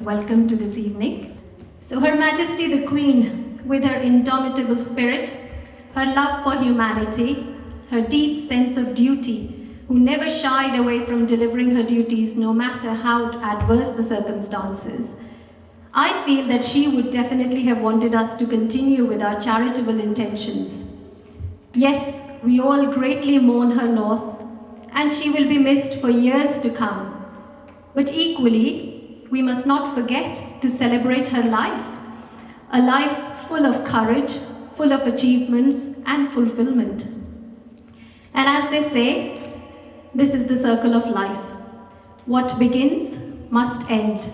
welcome to this evening. So Her Majesty the Queen, with her indomitable spirit, her love for humanity, her deep sense of duty, who never shied away from delivering her duties no matter how adverse the circumstances, I feel that she would definitely have wanted us to continue with our charitable intentions. Yes, we all greatly mourn her loss, and she will be missed for years to come. But equally, we must not forget to celebrate her life, a life full of courage, full of achievements and fulfillment. And as they say, this is the circle of life. What begins must end.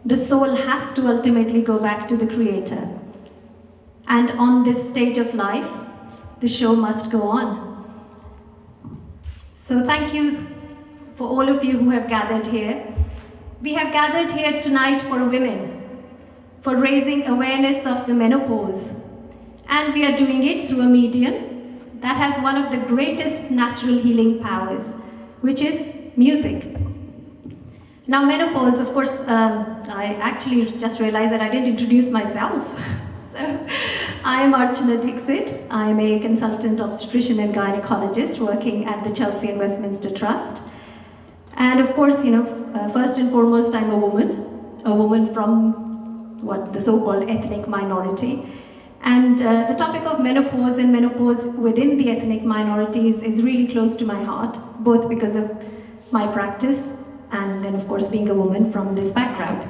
The soul has to ultimately go back to the Creator. And on this stage of life, the show must go on. So thank you for all of you who have gathered here. We have gathered here tonight for women, for raising awareness of the menopause. And we are doing it through a medium that has one of the greatest natural healing powers, which is music. Now menopause, of course, I actually just realized that I didn't introduce myself. So I am Archana Dixit. I'm a consultant obstetrician and gynecologist working at the Chelsea and Westminster Trust. And of course, first and foremost, I'm a woman from the so-called ethnic minority. And the topic of menopause and menopause within the ethnic minorities is really close to my heart, both because of my practice and then, of course, being a woman from this background.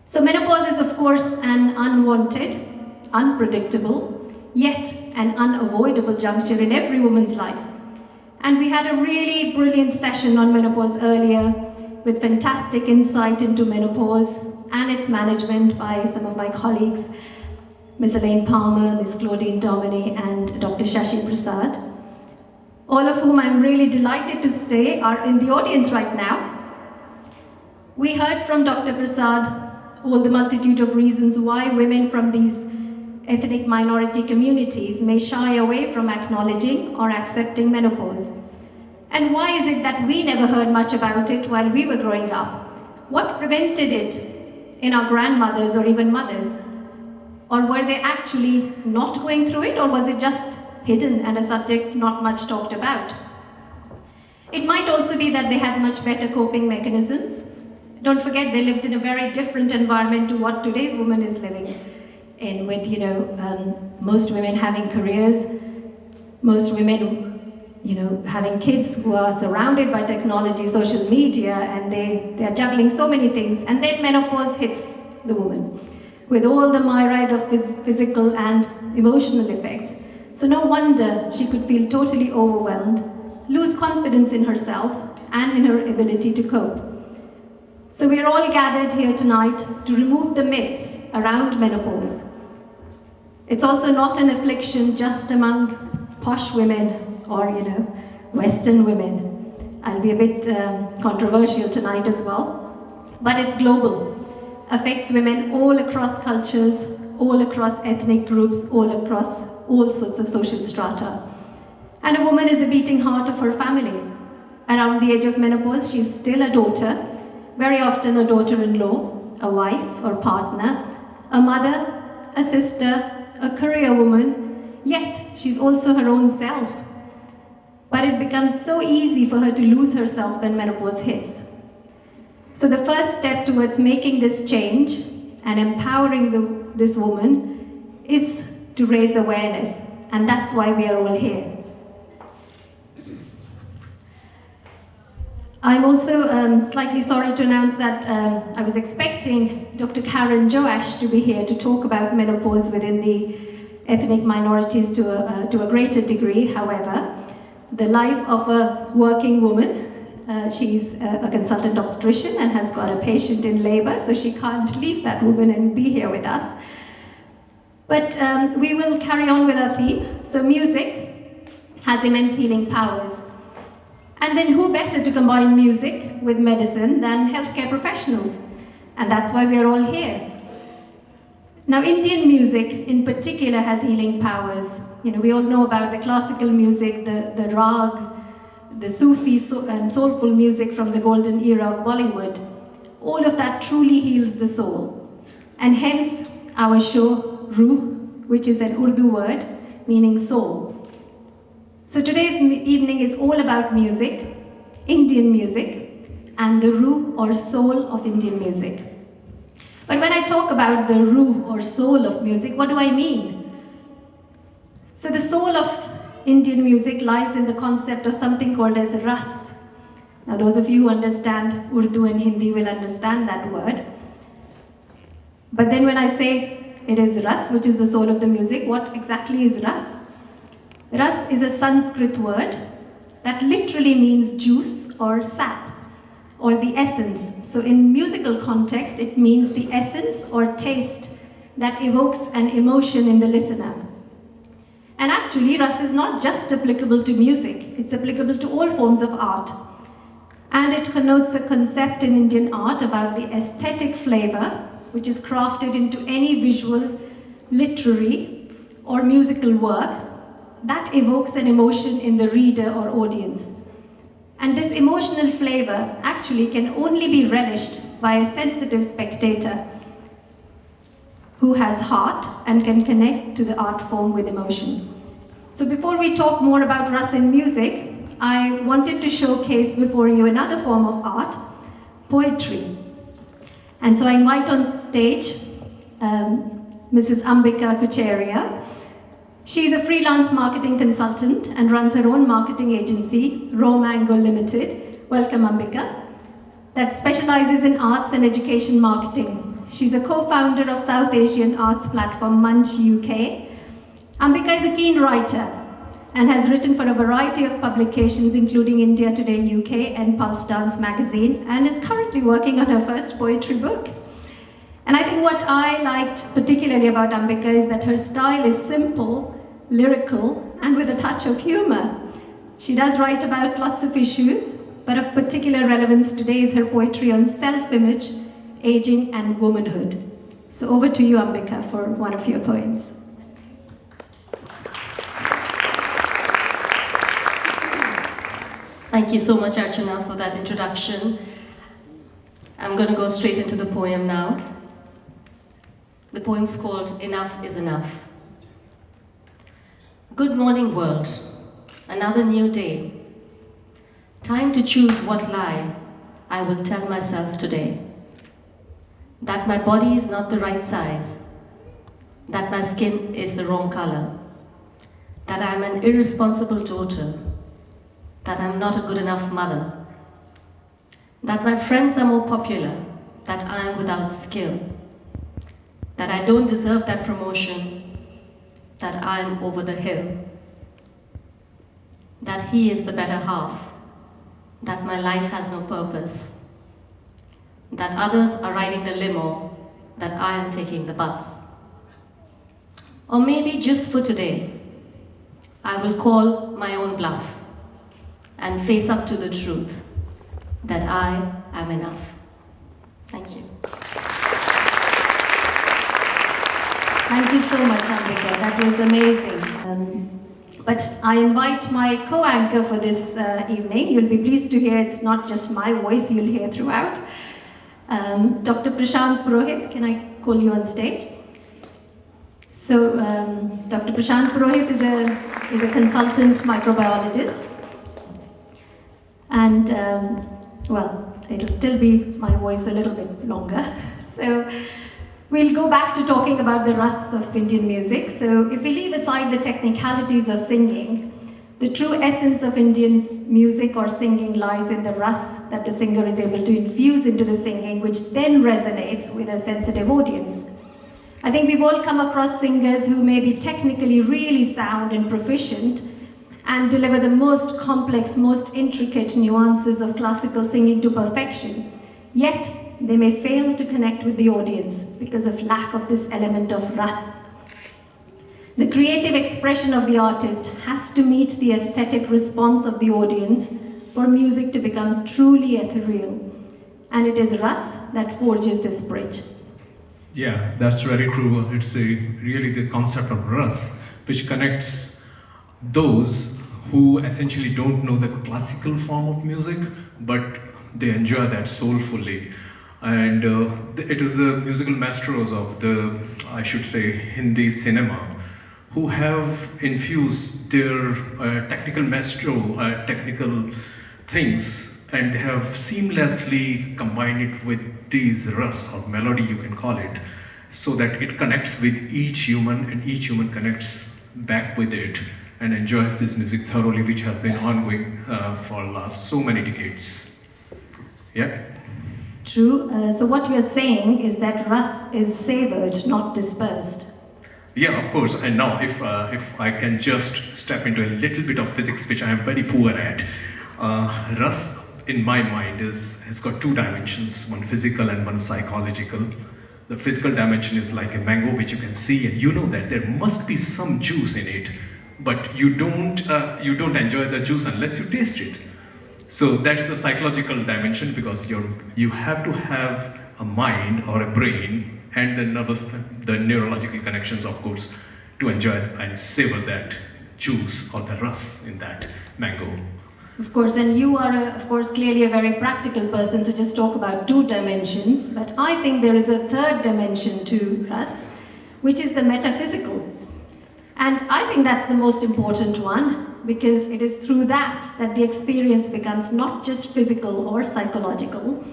So menopause is, of course, an unwanted, unpredictable, yet an unavoidable juncture in every woman's life. And we had a really brilliant session on menopause earlier with fantastic insight into menopause and its management by some of my colleagues, Ms. Elaine Palmer, Ms. Claudine Domini, and Dr. Shashi Prasad, all of whom I'm really delighted to say are in the audience right now. We heard from Dr. Prasad all the multitude of reasons why women from these ethnic minority communities may shy away from acknowledging or accepting menopause. And why is it that we never heard much about it while we were growing up? What prevented it in our grandmothers or even mothers? Or were they actually not going through it, or was it just hidden and a subject not much talked about? It might also be that they had much better coping mechanisms. Don't forget, they lived in a very different environment to what today's woman is living in, with most women having careers, most women having kids who are surrounded by technology, social media, and they are juggling so many things. And then menopause hits the woman with all the myriad of physical and emotional effects. So no wonder she could feel totally overwhelmed, lose confidence in herself and in her ability to cope. So we are all gathered here tonight to remove the myths around menopause. It's also not an affliction just among posh women or, Western women. I'll be a bit controversial tonight as well, but it's global. Affects women all across cultures, all across ethnic groups, all across all sorts of social strata. And a woman is the beating heart of her family. Around the age of menopause, she's still a daughter, very often a daughter-in-law, a wife or partner, a mother, a sister, a career woman, yet she's also her own self. But it becomes so easy for her to lose herself when menopause hits. So the first step towards making this change and empowering this woman is to raise awareness, and that's why we are all here. I'm also slightly sorry to announce that I was expecting Dr. Karen Joash to be here to talk about menopause within the ethnic minorities to a greater degree. However, the life of a working woman, she's a consultant obstetrician and has got a patient in labor, so she can't leave that woman and be here with us. But we will carry on with our theme. So music has immense healing powers. And then who better to combine music with medicine than healthcare professionals? And that's why we are all here. Now, Indian music in particular has healing powers. We all know about the classical music, the rags, the Sufi and soulful music from the golden era of Bollywood. all of that truly heals the soul. And hence our show, Rooh, which is an Urdu word meaning soul. So today's evening is all about music, Indian music, and the Rooh or soul of Indian music. But when I talk about the Rooh or soul of music, what do I mean? So the soul of Indian music lies in the concept of something called as ras. Now those of you who understand Urdu and Hindi will understand that word. But then when I say it is ras, which is the soul of the music, what exactly is ras? Ras is a Sanskrit word that literally means juice or sap, or the essence. So in musical context, it means the essence or taste that evokes an emotion in the listener. And actually, ras is not just applicable to music, it's applicable to all forms of art. And it connotes a concept in Indian art about the aesthetic flavor, which is crafted into any visual, literary, or musical work that evokes an emotion in the reader or audience. And this emotional flavor actually can only be relished by a sensitive spectator who has heart and can connect to the art form with emotion. So before we talk more about ras in music, I wanted to showcase before you another form of art, poetry. And so I invite on stage Mrs. Ambika Kucheria. She's a freelance marketing consultant and runs her own marketing agency, Raw Mango Limited. Welcome, Ambika. That specializes in arts and education marketing. She's a co-founder of South Asian arts platform Munch UK. Ambika is a keen writer and has written for a variety of publications, including India Today UK and Pulse Dance magazine, and is currently working on her first poetry book. And I think what I liked particularly about Ambika is that her style is simple, lyrical, and with a touch of humor. She does write about lots of issues, but of particular relevance today is her poetry on self-image, aging, and womanhood. So over to you, Ambika, for one of your poems. Thank you so much, Archana, for that introduction. I'm going to go straight into the poem now. The poem's called Enough is Enough. Good morning, world. Another new day. Time to choose what lie I will tell myself today. That my body is not the right size. That my skin is the wrong color. That I am an irresponsible daughter. That I'm not a good enough mother. That my friends are more popular. That I am without skill. That I don't deserve that promotion. That I am over the hill. That he is the better half. That my life has no purpose. That others are riding the limo. That I am taking the bus. Or maybe just for today, I will call my own bluff and face up to the truth that I am enough. Thank you. Thank you so much, Ambika. That was amazing. But I invite my co-anchor for this evening. You'll be pleased to hear it's not just my voice you'll hear throughout. Dr. Prashant Purohit, can I call you on stage? So, Dr. Prashant Purohit is a consultant microbiologist. And, well, it'll still be my voice a little bit longer. So, we'll go back to talking about the ras of Indian music. So, if we leave aside the technicalities of singing, the true essence of Indian music or singing lies in the ras that the singer is able to infuse into the singing, which then resonates with a sensitive audience. I think we've all come across singers who may be technically really sound and proficient and deliver the most complex, most intricate nuances of classical singing to perfection, yet they may fail to connect with the audience because of lack of this element of ras. The creative expression of the artist has to meet the aesthetic response of the audience for music to become truly ethereal. And it is ras that forges this bridge. Yeah, that's very true. It's really the concept of ras, which connects those who essentially don't know the classical form of music, but they enjoy that soulfully. and it is the musical maestros of the, I should say, Hindi cinema, who have infused their technical things, and they have seamlessly combined it with these ras or melody, you can call it, so that it connects with each human, and each human connects back with it and enjoys this music thoroughly, which has been ongoing for last so many decades. Yeah. True. So what you're saying is that ras is savored, not dispersed. Yeah, of course. And now, if I can just step into a little bit of physics, which I am very poor at, ras in my mind has got two dimensions: one physical and one psychological. The physical dimension is like a mango, which you can see, and you know that there must be some juice in it, but you don't enjoy the juice unless you taste it. So that's the psychological dimension, because you have to have a mind or a brain and the neurological connections, of course, to enjoy and savor that juice or the ras in that mango. Of course, and you are, of course, clearly a very practical person, so just talk about two dimensions. But I think there is a third dimension to ras, which is the metaphysical. And I think that's the most important one, because it is through that the experience becomes not just physical or psychological,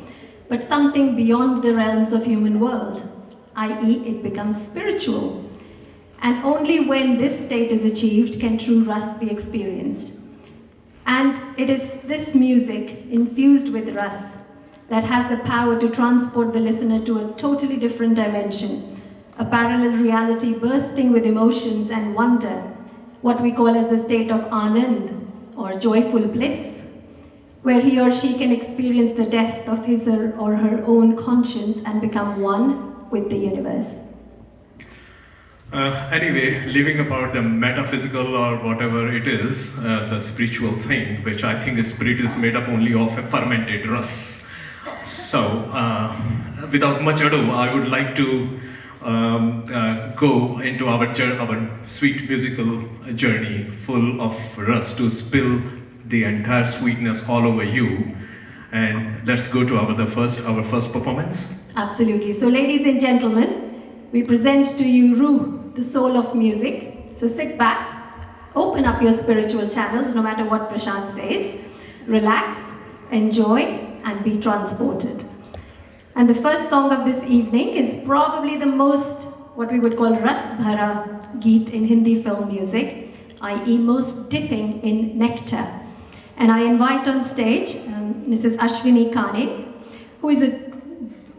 but something beyond the realms of human world, i.e. it becomes spiritual. And only when this state is achieved can true ras be experienced. And it is this music infused with ras that has the power to transport the listener to a totally different dimension, a parallel reality bursting with emotions and wonder, what we call as the state of anand, or joyful bliss, where he or she can experience the depth of his or her own conscience and become one with the universe. Anyway, leaving apart the metaphysical or whatever it is, the spiritual thing, which I think spirit is made up only of a fermented ras. So, without much ado, I would like to go into our sweet musical journey full of ras to spill the entire sweetness all over you. And let's go to our first performance. Absolutely. So, ladies and gentlemen, we present to you Rooh, the soul of music. So sit back, open up your spiritual channels, no matter what Prashant says, relax, enjoy, and be transported. And the first song of this evening is probably the most, what we would call ras bhara geet in Hindi film music, i.e. most dipping in nectar. And I invite on stage Mrs. Ashwini Kane, who is a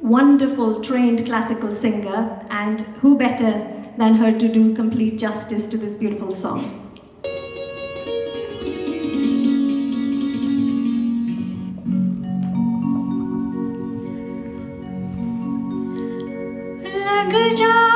wonderful trained classical singer, and who better than her to do complete justice to this beautiful song. Lag ja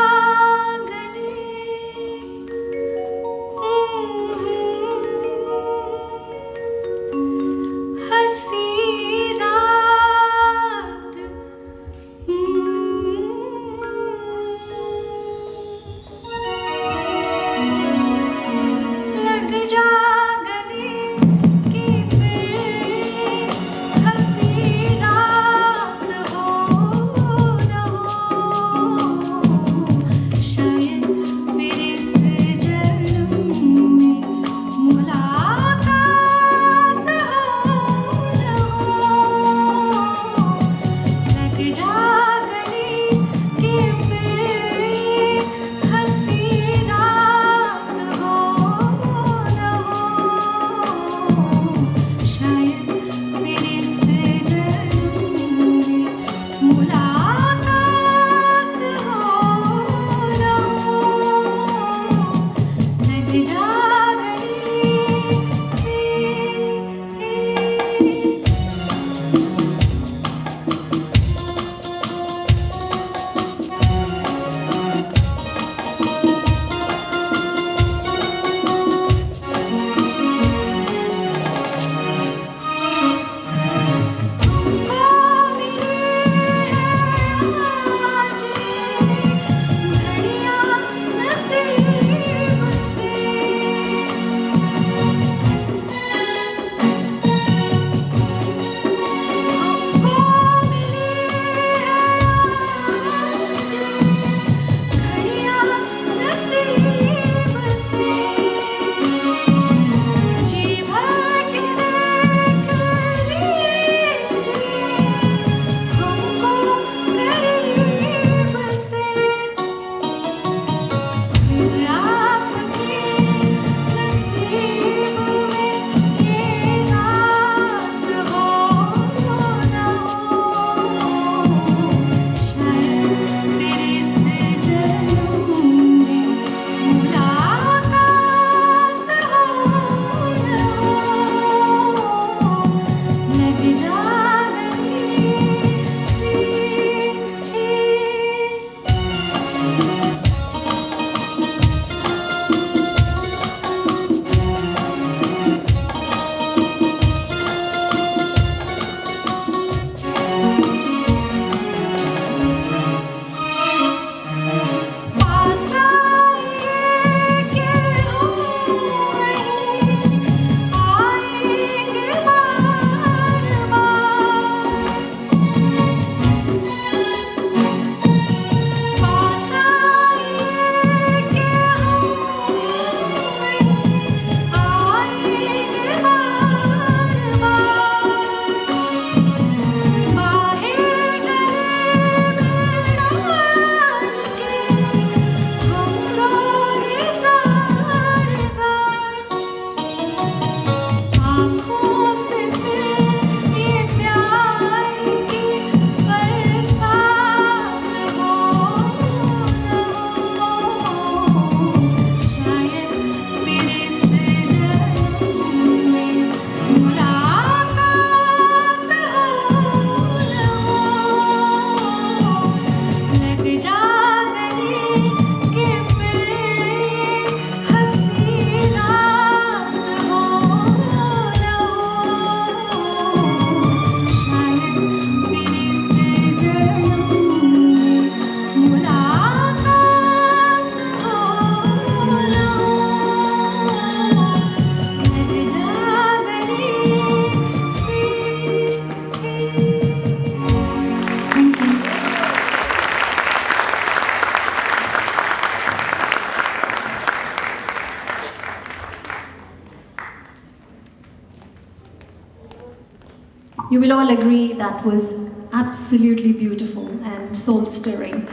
You will all agree that was absolutely beautiful and soul-stirring.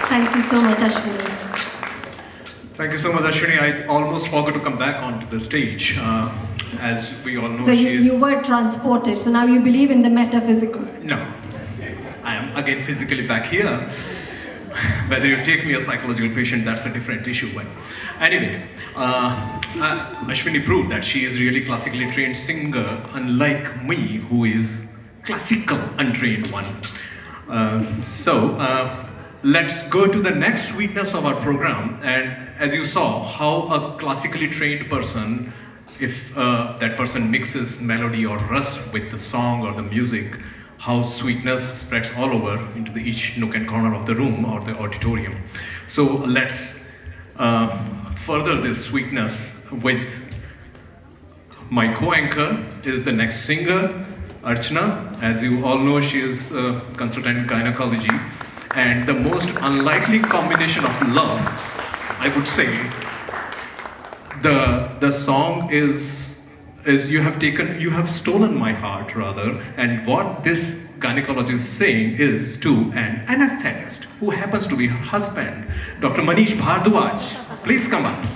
Thank you so much, Ashwini. Thank you so much, Ashwini. I almost forgot to come back onto the stage. As we all know, So you were transported, so now you believe in the metaphysical. No, I am again physically back here. Whether you take me a psychological patient, that's a different issue. But anyway, Ashwini proved that she is really classically trained singer, unlike me, who is classical untrained one. Let's go to the next sweetness of our program. And as you saw, how a classically trained person, if that person mixes melody or ras with the song or the music, how sweetness spreads all over into each nook and corner of the room or the auditorium. So let's further this sweetness with my co-anchor is the next singer, Archana. As you all know, she is a consultant in gynecology, and the most unlikely combination of love, I would say, the song is you have stolen my heart rather, and what this gynecologist is saying is to an anesthetist who happens to be her husband, Dr. Manish Bhardwaj. Please come up.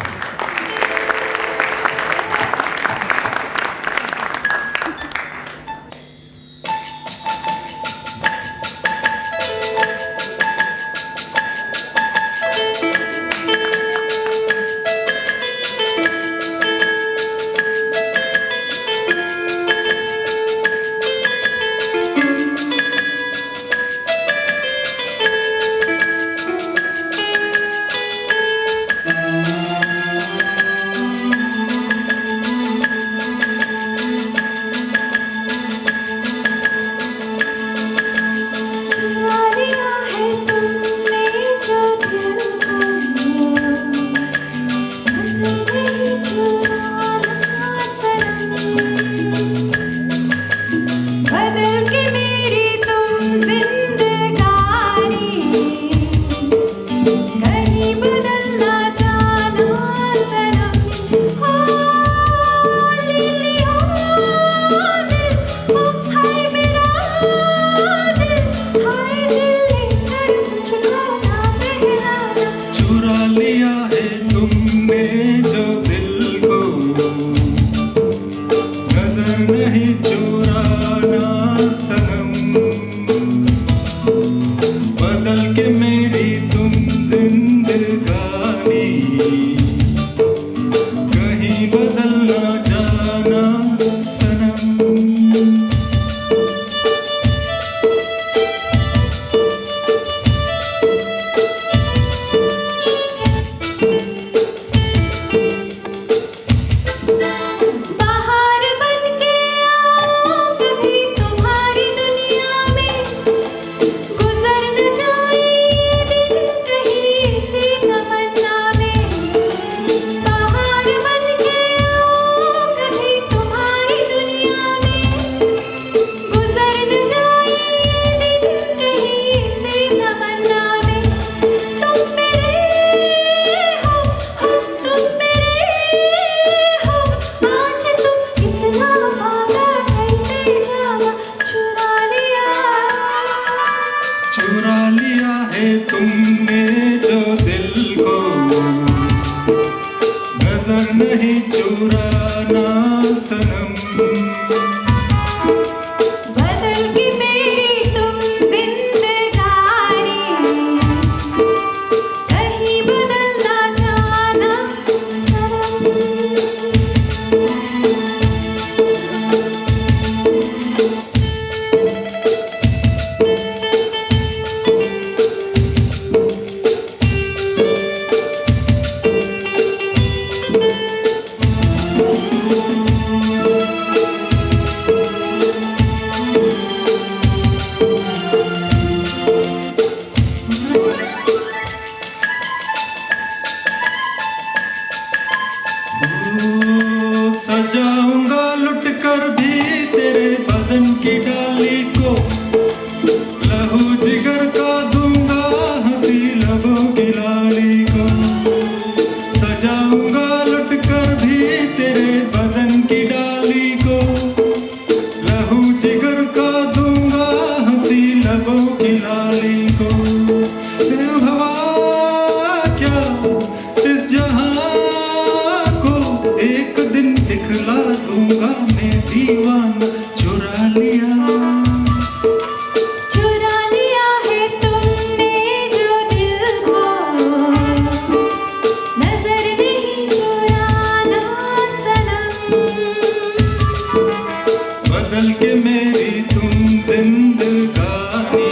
सजाऊंगा लुट कर भी तेरे बदन की डाली को दीवाना चुरा लिया है तुमने जो दिल को नजर नहीं चुराना सनम बदल के मेरी तुम जिंदगानी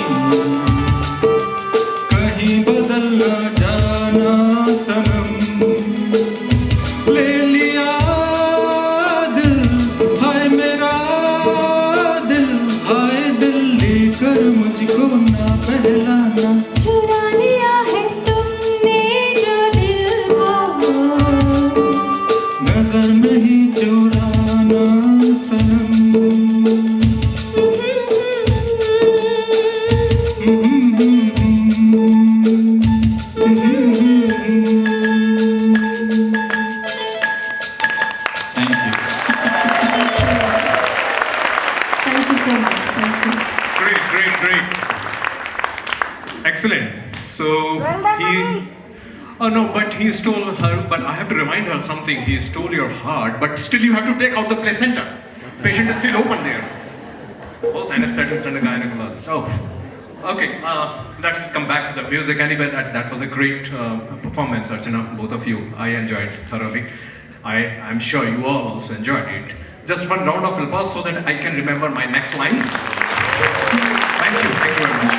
कहीं बदल ना जाना सनम ले लिया दिल हाय मेरा दिल हाय दिल लेकर मुझको ना बहलाना चुरा लिया है तुमने जो दिल को नजर नहीं चुराना सनम Thank you so much. Thank you. Great. Excellent. So he. Oh no, but he stole her. But I have to remind her something. He stole your heart, but still you have to take out the placenta. Patient is still open there. Both anesthetist and a gynecologist. Oh, okay. Let's come back to the music. Anyway, that was a great performance, Archana. Both of you, I enjoyed thoroughly. I'm sure you all also enjoyed it. Just one round of applause so that I can remember my next lines. Thank you very much.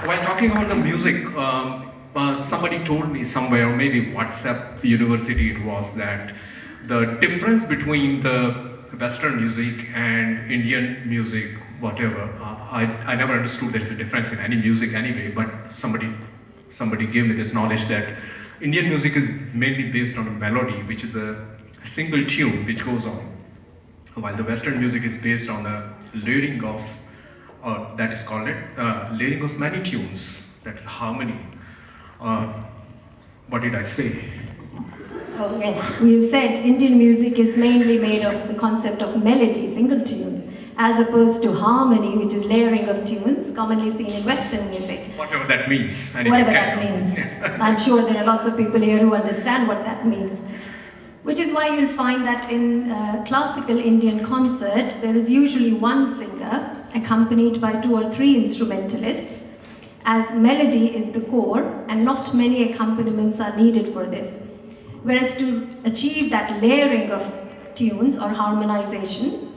While talking about the music, somebody told me somewhere, or maybe WhatsApp University it was, that the difference between the Western music and Indian music, whatever, I never understood there is a difference in any music anyway, but somebody gave me this knowledge that Indian music is mainly based on a melody, which is a single tune which goes on, while the Western music is based on a layering of, that is called layering of many tunes. That's harmony. What did I say? Oh yes, you said Indian music is mainly made of the concept of melody, single tune, as opposed to harmony, which is layering of tunes, commonly seen in Western music. Whatever that means. And Whatever that means. I'm sure there are lots of people here who understand what that means. Which is why you'll find that in classical Indian concerts, there is usually one singer accompanied by 2 or 3 instrumentalists, as melody is the core and not many accompaniments are needed for this. Whereas to achieve that layering of tunes or harmonization,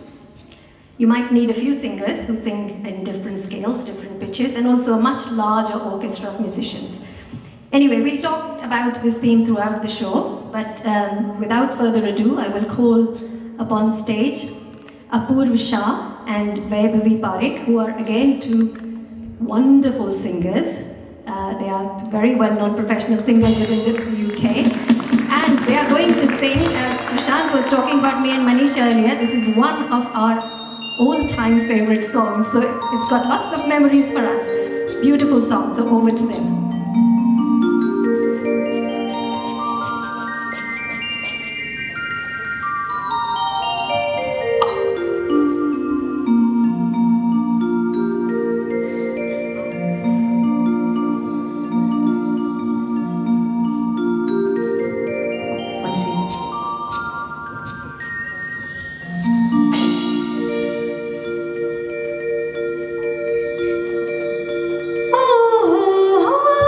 you might need a few singers who sing in different scales, different pitches, and also a much larger orchestra of musicians. Anyway, we'll talk about this theme throughout the show, but without further ado, I will call upon stage Apurv Shah and Vaibhavi Parekh, who are again 2 wonderful singers. They are very well-known professional singers within the UK. And they are going to sing, as Prashant was talking about me and Manish earlier, this is one of our all-time favorite songs. So it's got lots of memories for us. Beautiful song, so over to them. Oh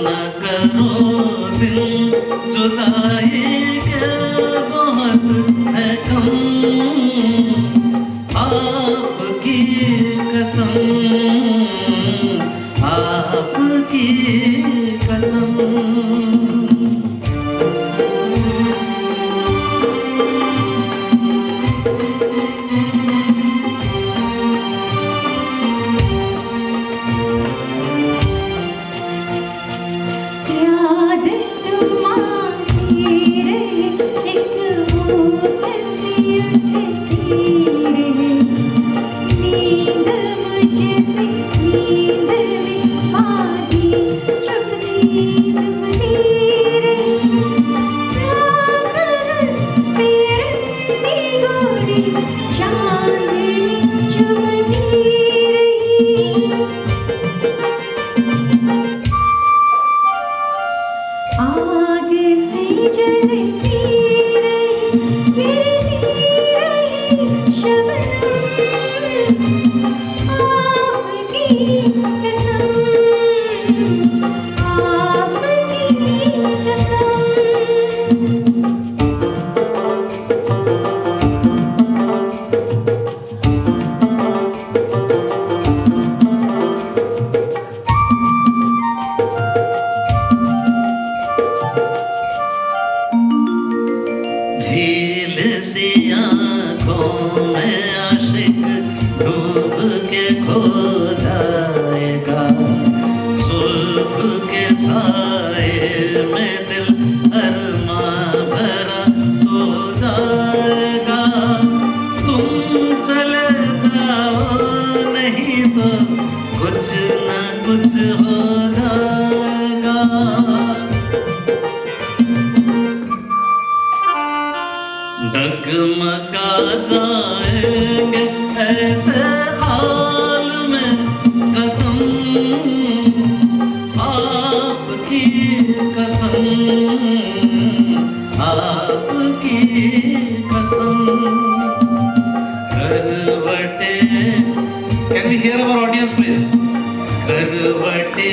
न करो दिल जुदाई के बहुत है कम आपकी कसम आपकी कसम डगमगा जाएंगे ऐसे हाल में कदम आपकी कसम आपकी कसम करवटे can we hear our audience please करवटे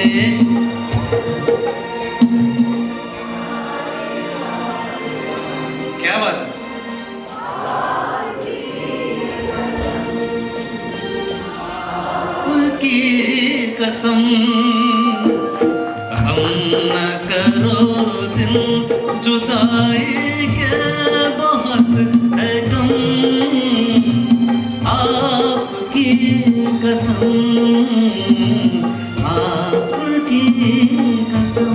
क्या बात है की कसम हम न करो दिल जुदाई के बहुत है गम आपकी कसम आपकी कसम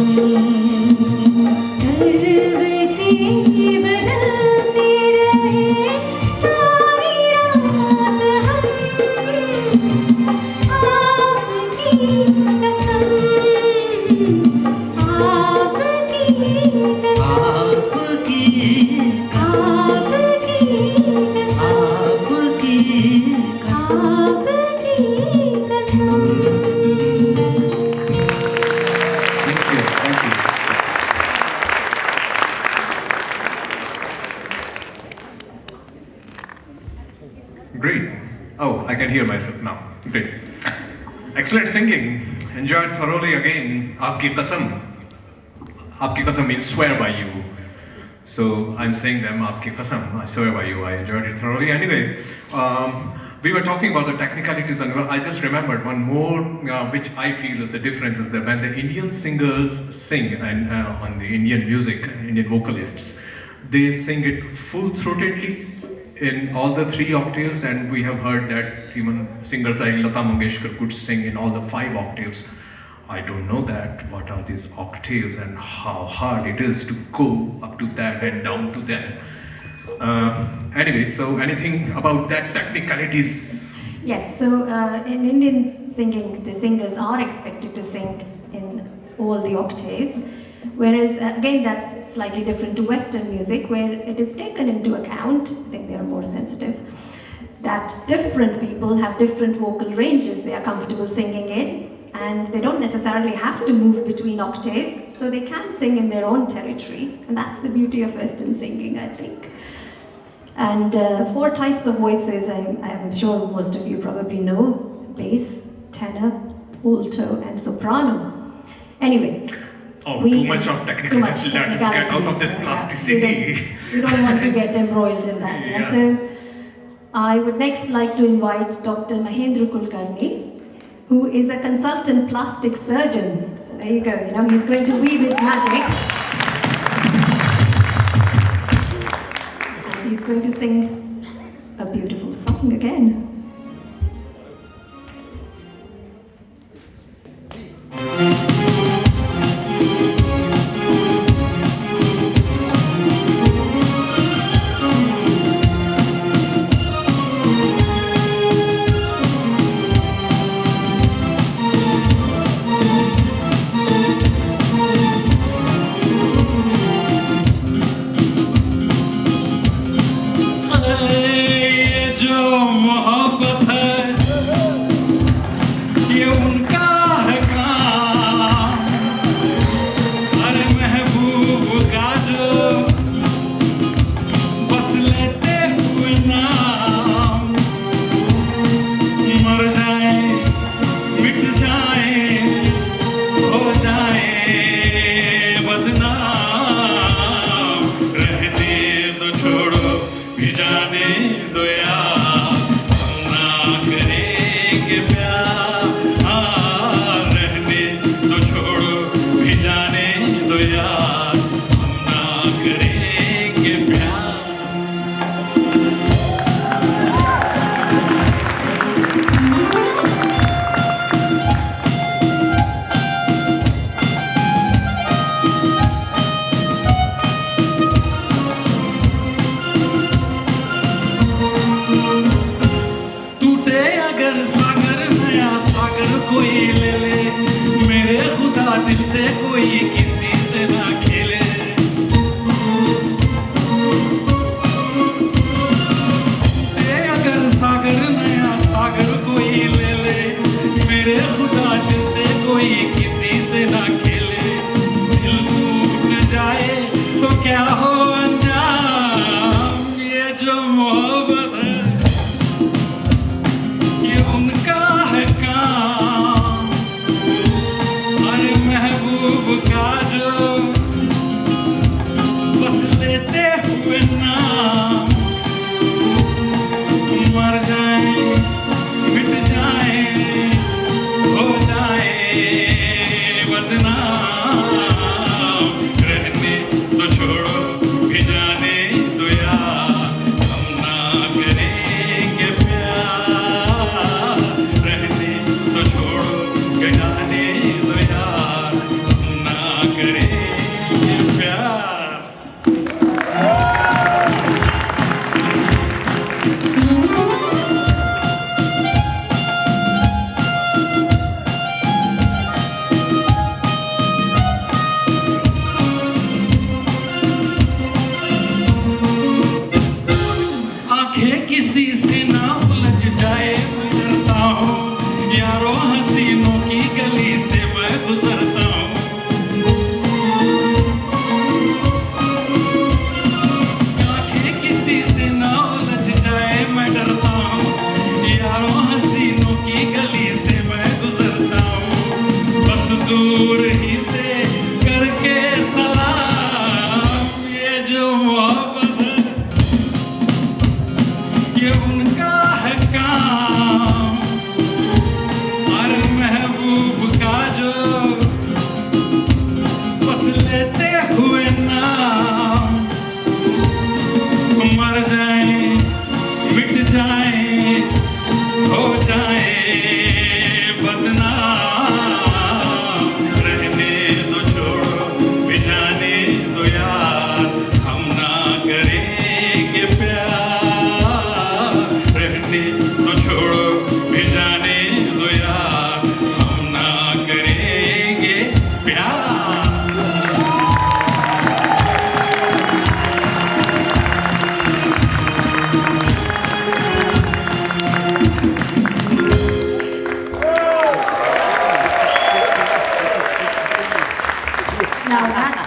Great. Oh, I can hear myself now. Great. Excellent singing. Enjoyed thoroughly again. Aapki qasam. Aapki qasam means swear by you. So I'm saying them, Aapki qasam. I swear by you. I enjoyed it thoroughly. Anyway, we were talking about the technicalities, and I just remembered one more, which I feel is the difference is that when the Indian singers sing and on the Indian music, Indian vocalists, they sing it full-throatedly in all the 3 octaves, and we have heard that even singers like Lata Mangeshkar could sing in all the 5 octaves. I don't know that, what are these octaves and how hard it is to go up to that and down to that. Anyway, so anything about that technicalities? Yes, so in Indian singing, the singers are expected to sing in all the octaves. Whereas, again, that's slightly different to Western music, where it is taken into account, I think they are more sensitive, that different people have different vocal ranges they are comfortable singing in, and they don't necessarily have to move between octaves, so they can sing in their own territory, and that's the beauty of Western singing, I think. And 4 types of voices, I'm sure most of you probably know: bass, tenor, alto, and soprano. Anyway, Oh, too much of technicality. Let's get out of this plasticity. We don't want to get embroiled in that. Yeah. So, I would next like to invite Dr. Mahendra Kulkarni, who is a consultant plastic surgeon. So there you go, he's going to weave his magic. And he's going to sing a beautiful song again.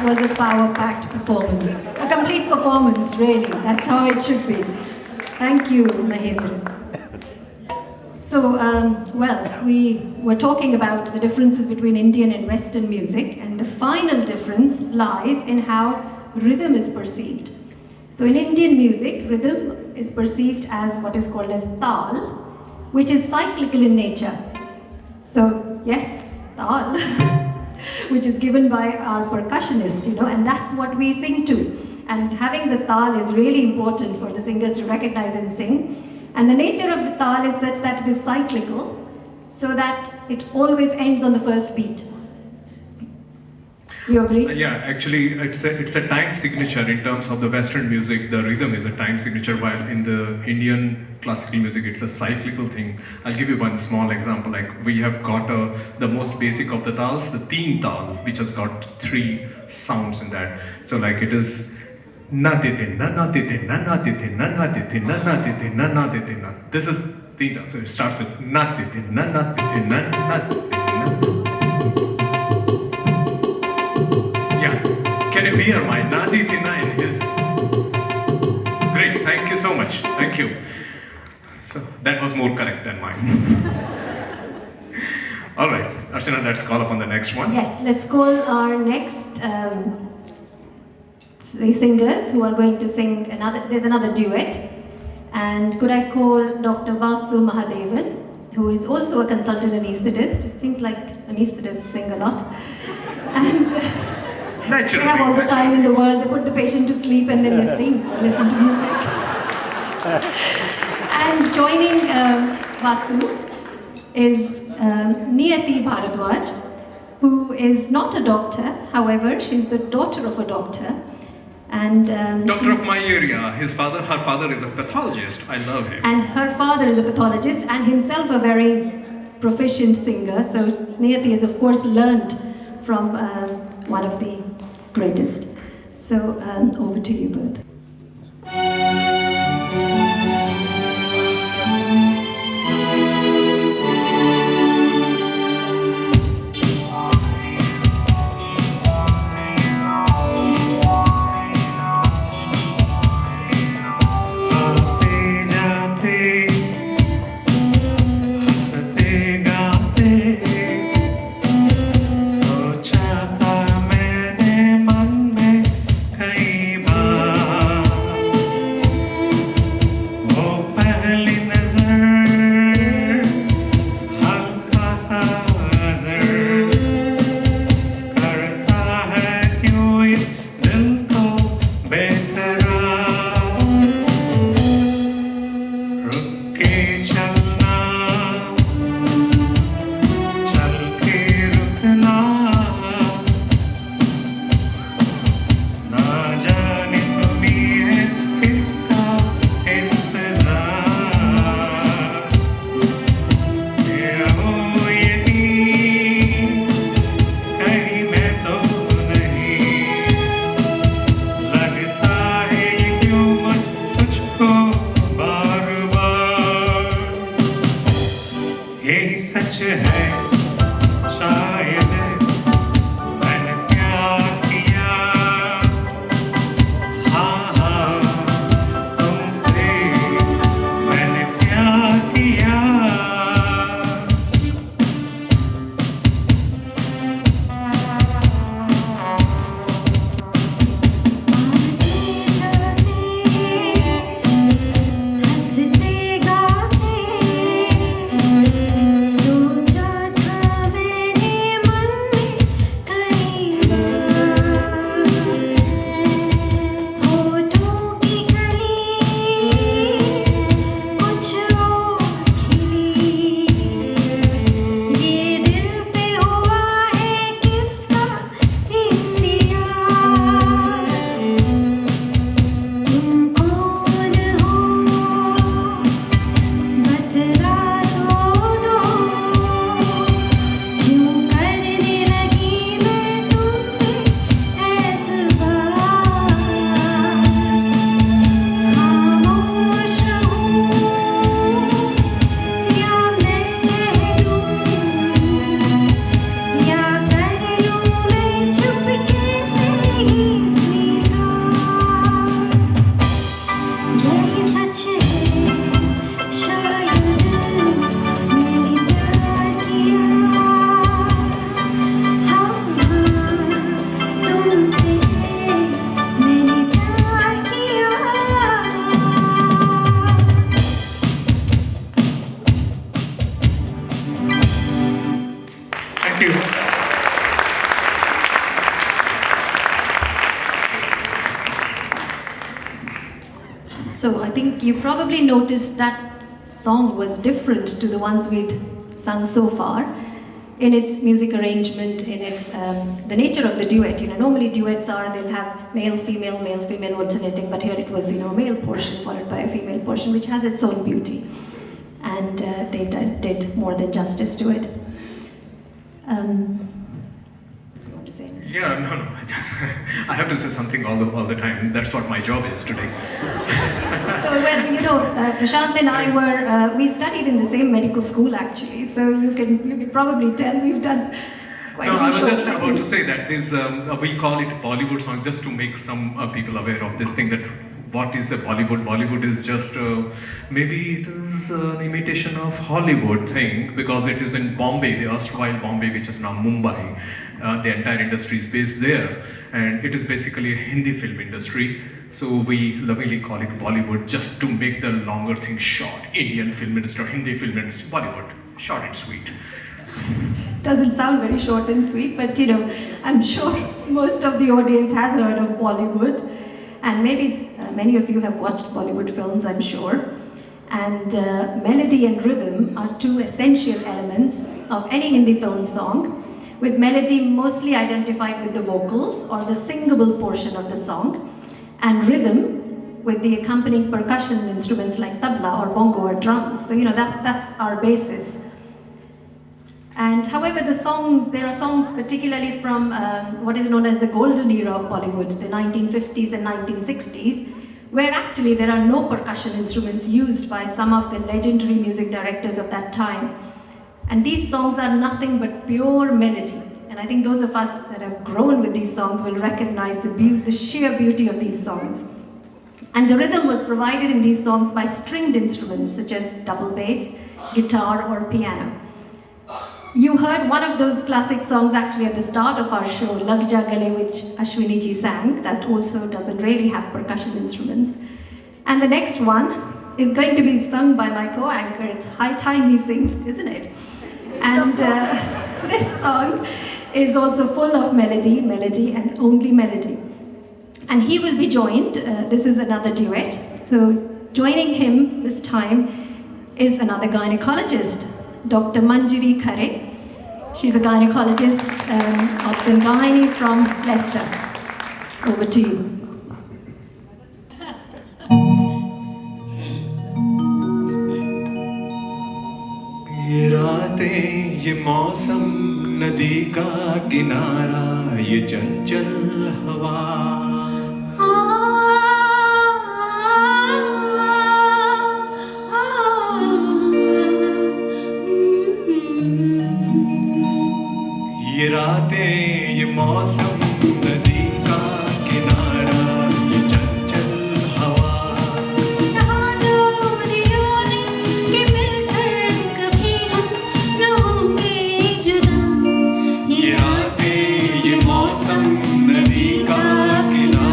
Was a power-packed performance. A complete performance, really. That's how it should be. Thank you, Mahendra. So, well, we were talking about the differences between Indian and Western music, and the final difference lies in how rhythm is perceived. So in Indian music, rhythm is perceived as what is called as tal, which is cyclical in nature. So yes, tal, which is given by our percussionist, and that's what we sing to. And having the tal is really important for the singers to recognize and sing. And the nature of the tal is such that it is cyclical, so that it always ends on the first beat. You agree? Yeah, actually, it's a time signature in terms of the Western music. The rhythm is a time signature, while in the Indian classical music, it's a cyclical thing. I'll give you one small example. Like we have got the most basic of the tals, the teen tal, which has got 3 sounds in that. So like it is na de de na na de de na na de de na na de de na na de de na na de de na. This is teen tal. So it starts with na de de na na de de na na de de na. Can you hear my Nadi Tina in his? Great, thank you so much. Thank you. So that was more correct than mine. All right, Archana, let's call upon the next one. Yes, let's call our next singers who are going to sing there's another duet. And could I call Dr. Vasu Mahadevan, who is also a consultant anesthetist. It seems like anesthetists sing a lot. And Naturally, they have all the time in the world. They put the patient to sleep and then they sing or listen to music. And joining Vasu is Niyati Bharadwaj, who is not a doctor. However, she's the daughter of a doctor. And doctor of my area. Her father is a pathologist. I love him. And her father is a pathologist and himself a very proficient singer. So Niyati has, of course, learned from one of the greatest. So over to you both. सोचा था मैंने मन में कई बार So I think you probably noticed that song was different to the ones we'd sung so far in its music arrangement, in its the nature of the duet. Normally duets are they'll have male, female alternating, but here it was a male portion followed by a female portion, which has its own beauty, and they did more than justice to it. You want to say anything? Yeah, no. I have to say something all the time. That's what my job is today. So Prashant and I we studied in the same medical school actually. So you can probably tell we've done quite a No, few I was shows just like about to this. say that this we call it Bollywood song just to make some people aware of this thing that what is a Bollywood? Bollywood is just maybe it is an imitation of Hollywood thing because it is in Bombay, the erstwhile Bombay, which is now Mumbai. The entire industry is based there, and it is basically a Hindi film industry. So we lovingly call it Bollywood just to make the longer thing short. Indian film industry, Hindi film industry, Bollywood, short and sweet. Doesn't sound very short and sweet, but I'm sure most of the audience has heard of Bollywood, and maybe many of you have watched Bollywood films, I'm sure. And melody and rhythm are two essential elements of any Hindi film song, with melody mostly identified with the vocals or the singable portion of the song, and rhythm with the accompanying percussion instruments like tabla or bongo or drums. So that's our basis. And however, there are songs particularly from what is known as the golden era of Bollywood, the 1950s and 1960s, where actually there are no percussion instruments used by some of the legendary music directors of that time. And these songs are nothing but pure melody. And I think those of us that have grown with these songs will recognize the sheer beauty of these songs. And the rhythm was provided in these songs by stringed instruments such as double bass, guitar, or piano. You heard one of those classic songs actually at the start of our show, Lag Ja Gale, which Ashwini ji sang, that also doesn't really have percussion instruments. And the next one is going to be sung by my co-anchor. It's high time he sings, isn't it? And this song is also full of melody and only melody. And he will be joined, this is another duet, so joining him this time is another gynecologist, Dr. Manjari Khare. She's a gynecologist, Obs-Gynae from Leicester. Over to you. ये रातें, ये मौसम, नदी का किनारा, ये चंचल हवा, ये रातें, ये मौसम, नदी का किनारा, ये चंचल हवा, कहा दो दिलों ने कि मिलकर कभी हम न होंगे जुदा। ये रातें, ये मौसम, नदी का किनारा।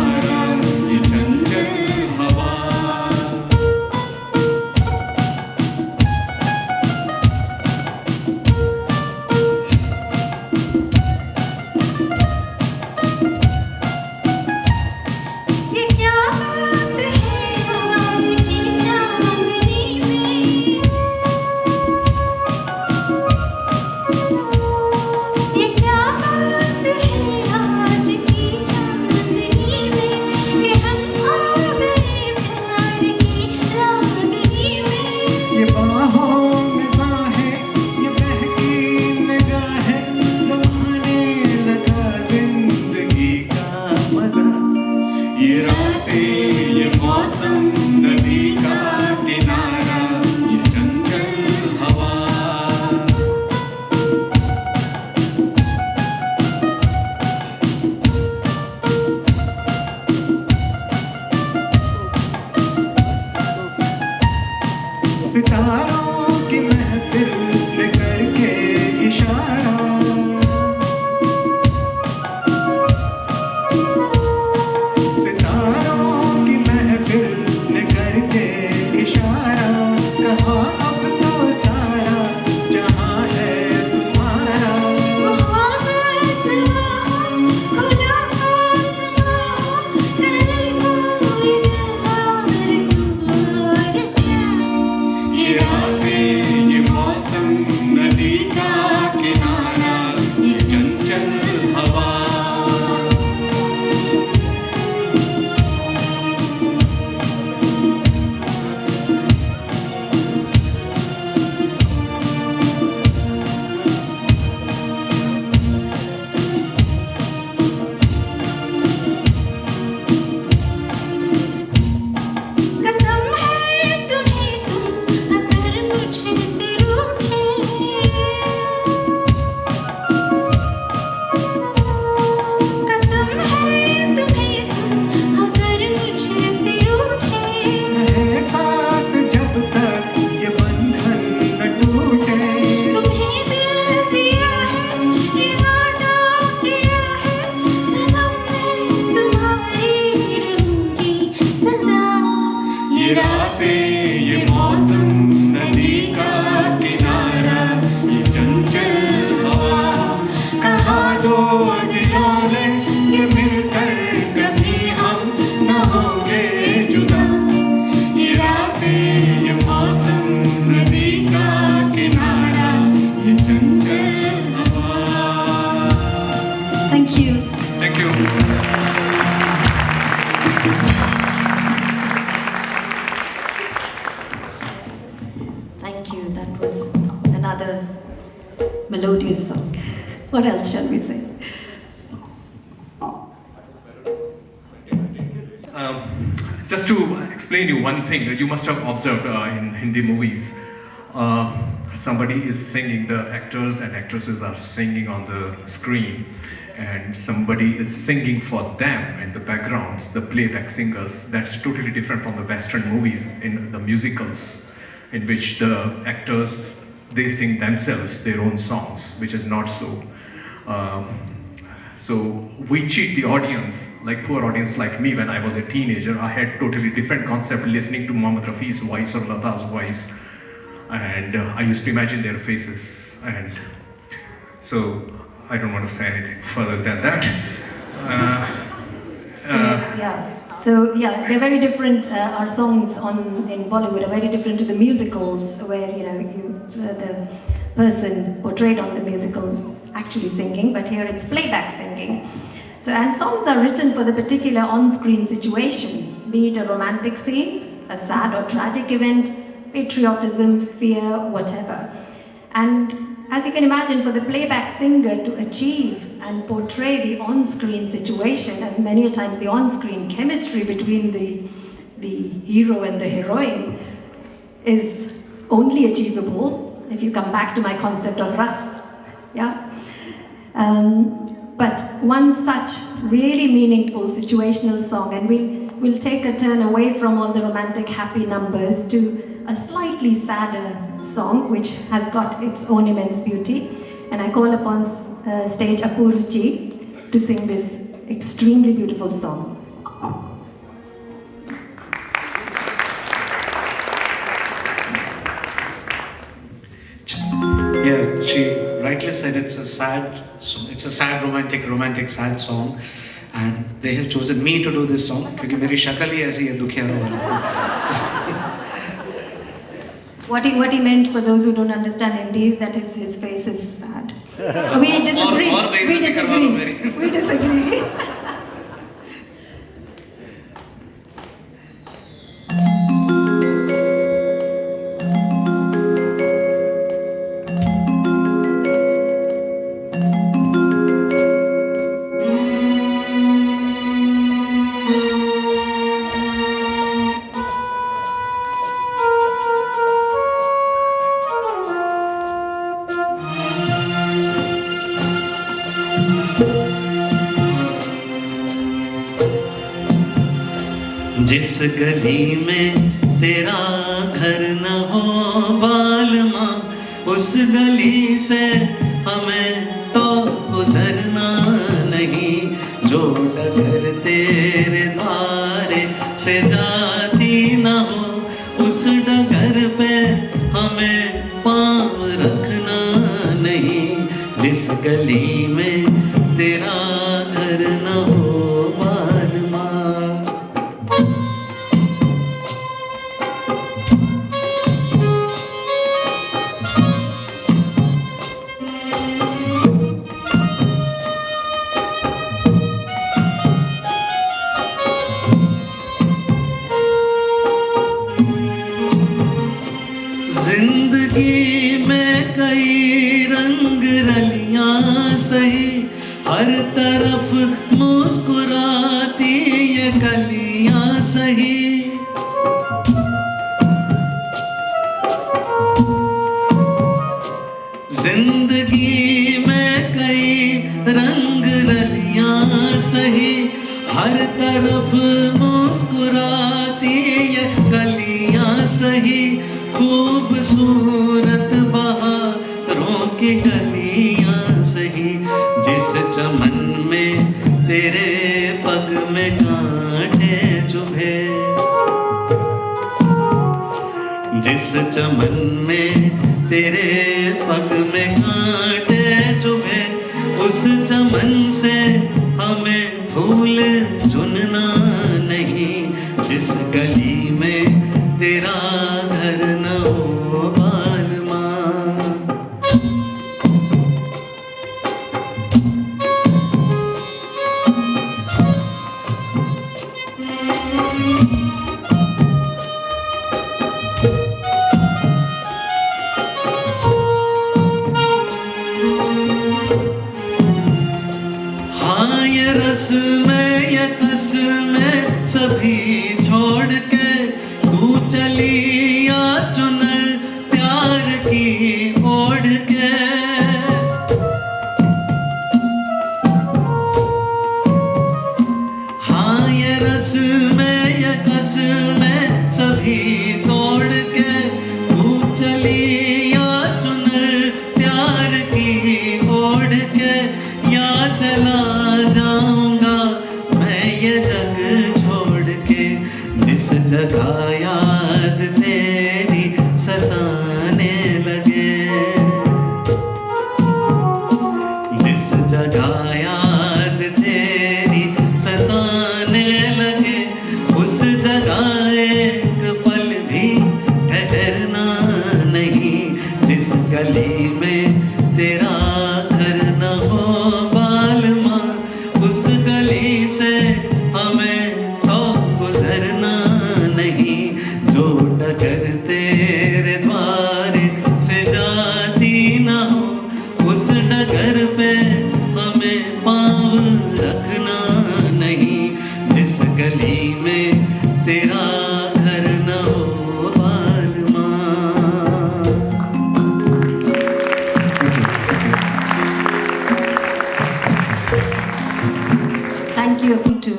Thank you. That was another melodious song. What else shall we say? Just to explain you one thing, you must have observed in Hindi movies, somebody is singing, the actors and actresses are singing on the screen, and somebody is singing for them in the backgrounds, the playback singers. That's totally different from the Western movies in the musicals, in which the actors, they sing themselves their own songs, which is not so. So we cheat the audience, like poor audience like me when I was a teenager. I had totally different concept listening to Mohammed Rafi's voice or Lata's voice, and I used to imagine their faces, and so I don't want to say anything further than that. So they're very different. Our songs in Bollywood are very different to the musicals, where the person portrayed on the musical is actually singing, but here it's playback singing. So, and songs are written for the particular on-screen situation, be it a romantic scene, a sad or tragic event, patriotism, fear, whatever. And as you can imagine, for the playback singer to achieve and portray the on-screen situation, and many a times the on-screen chemistry between the hero and the heroine, is only achievable if you come back to my concept of Ras. Yeah? But one such really meaningful situational song, and we'll take a turn away from all the romantic happy numbers to a slightly sadder song which has got its own immense beauty. And I call upon stage Apurji to sing this extremely beautiful song. Yeah, she rightly said it's a sad romantic sad song, and they have chosen me to do this song क्योंकि मेरी शक्ल ही ऐसी है दुखियारों वाला. What he meant, for those who don't understand Hindi, is that his face is sad. We disagree. और बेइज्जती करवा लो मेरी. We disagree. जिस गली में तेरा घर न हो बालमा, उस गली से हमें तो गुजरना नहीं. जो डगर तेरे द्वारे से जाती न हो, उस डगर पे हमें पाँव रखना नहीं. जिस गली में तेरा घर न हो बालमा. जिंदगी में कई रंग रलियां सही, हर तरफ मुस्कुराती ये कलियां सही. जिंदगी में कई रंग रलियां सही, हर तरफ मुस्कुराती ये कलियां सही. खूबसूरत बहारों की गलियां सही. जिस चमन में तेरे पग में कांटे चुभे, जिस चमन में तेरे पग में कांटे चुभे, उस चमन से हमें फूल चुनना नहीं. जिस गली में तेरा घर न हो बालमा. रस में ये कस में सभी छोड़ के तू चली या चुनर प्यार की ओढ़ के हाँ ये रस में ये कस में सभी तोड़ के तू चली या चुनर प्यार की ओढ़ के या चला जाऊंगा मैं ये जग छोड़ के जिस जगह याद तेरी सताने लगे जिस जगह याद तेरी सताने लगे उस जगह एक पल भी ठहरना नहीं जिस गली में तेरा घर न हो बालमा उस गली से हमें तो गुजरना नहीं जो डगर तेरे द्वार से जाती न हो उस डगर पे हमें पाँव रखना नहीं जिस गली में तेरा घर न हो बालमा Thank you to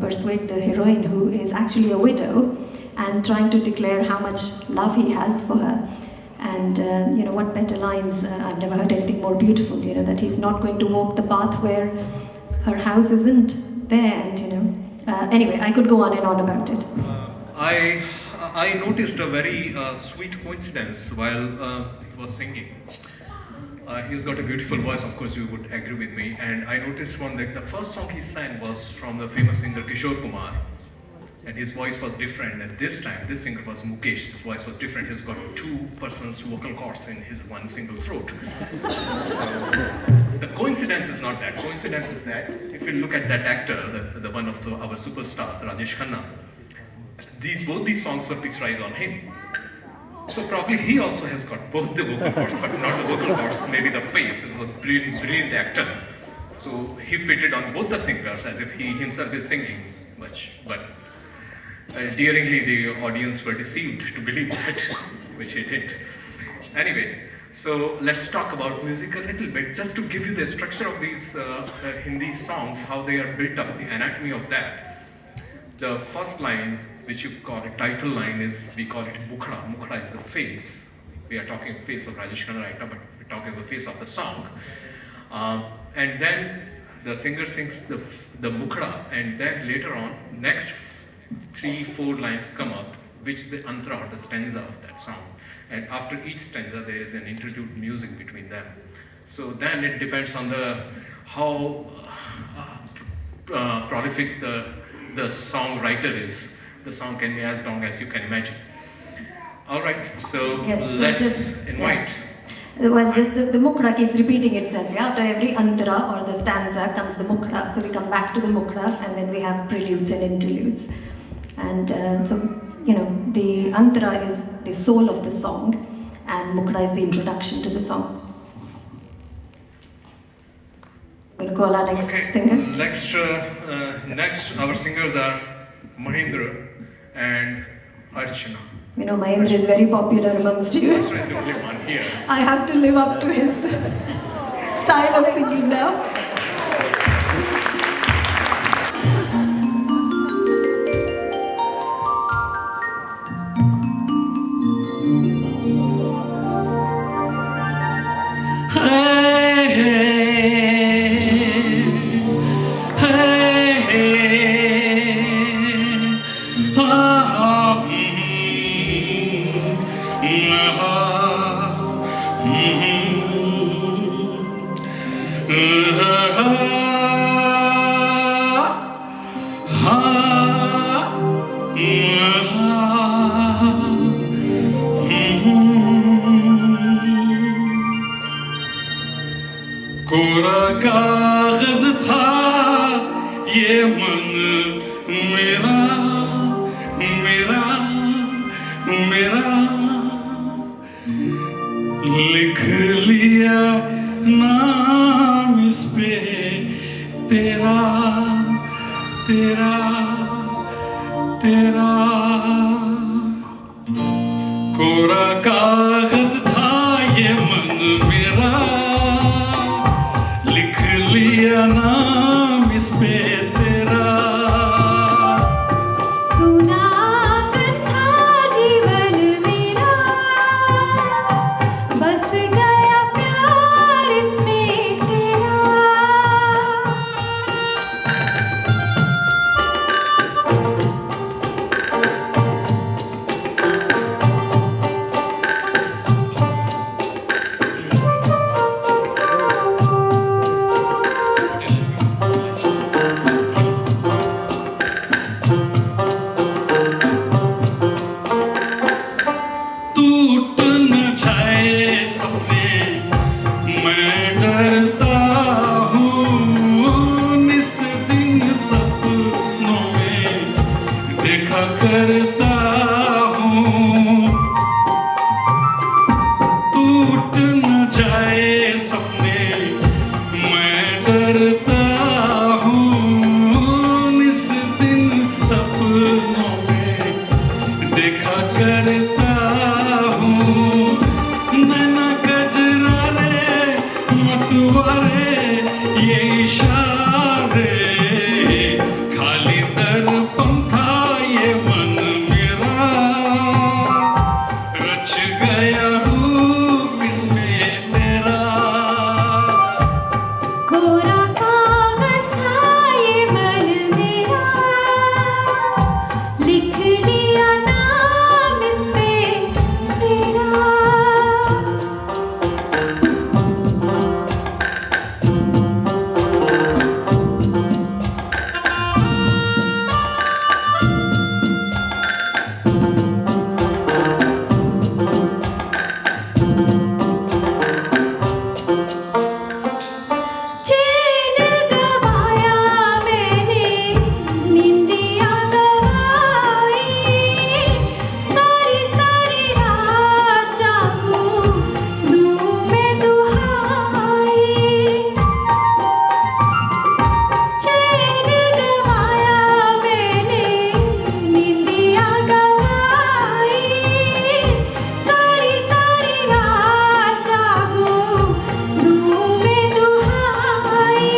persuade the heroine, who is actually a widow, and trying to declare how much love he has for her. And what better lines? I've never heard anything more beautiful. That he's not going to walk the path where her house isn't there. And anyway, I could go on and on about it. I noticed a very sweet coincidence while he was singing. He's got a beautiful voice, of course you would agree with me. And I noticed one that the first song he sang was from the famous singer Kishore Kumar. And his voice was different. And this time, this singer was Mukesh. His voice was different. He's got two persons' vocal cords in his one single throat. So the coincidence is not that. Coincidence is that if you look at that actor, the one of our superstars, Rajesh Khanna, both these songs were picturized on him. So probably he also has got both the vocal cords, but not the vocal cords, maybe the face. He's a brilliant actor. So he fitted on both the singers as if he himself is singing much. But daringly the audience were deceived to believe that, which he did. Anyway, so let's talk about music a little bit, just to give you the structure of these Hindi songs, how they are built up, the anatomy of that. The first line, which you call a title line, is, we call it Mukhra. Mukhra is the face. We are talking face of Rajesh Khanna right now, but we're talking the face of the song. And then the singer sings the Mukhra, and then later on, next 3-4 lines come up, which is the antra, or the stanza of that song. And after each stanza, there is an interlude music between them. So then it depends on how prolific the songwriter is. The song can be as long as you can imagine. All right, so Yes, so let's invite. Yeah. Well, the mukra keeps repeating itself. Yeah? After every antara or the stanza comes the mukra. So we come back to the mukra, and then we have preludes and interludes. And so, the antara is the soul of the song, and mukra is the introduction to the song. We're going to call our next singer. Next, our singers are Mahindra and Archana. Mahendra is very popular amongst you. That's right, the only one here. I have to live up to his style of singing now. कोरा कागज था ये मन मेरा मेरा मेरा लिख लिया नाम इस पे तेरा तेरा तेरा कोरा कागज था ये मन मेरा, लिख लिया नाम इस पे तेरा। सुना था जीवन मेरा, बस गया प्यार इसमें तेरा। टूट न जाए सपने मैं डरता हूँ, निस दिन सपनों में देखा करता हूँ। टूट न जाए सपने मैं डरता हूँ, निस दिन सपनों में देखा करता हूँ। नैना गजरा रे मतवारे ये इशारे, खाली दर्पण था ये मन मेरा, रच गया रूप इसमें तेरा। कोरा कागज था ये मन मेरा, लिख लिया नाम इस पे तेरा। चैन गवाया मैंने, निंदिया गवाई, सारी सारी रात जागूं दूं मैं दुहाई। चैन गवाया मैंने, निंदिया गवाई, सारी सारी रात जागूं दूं मैं दुहाई।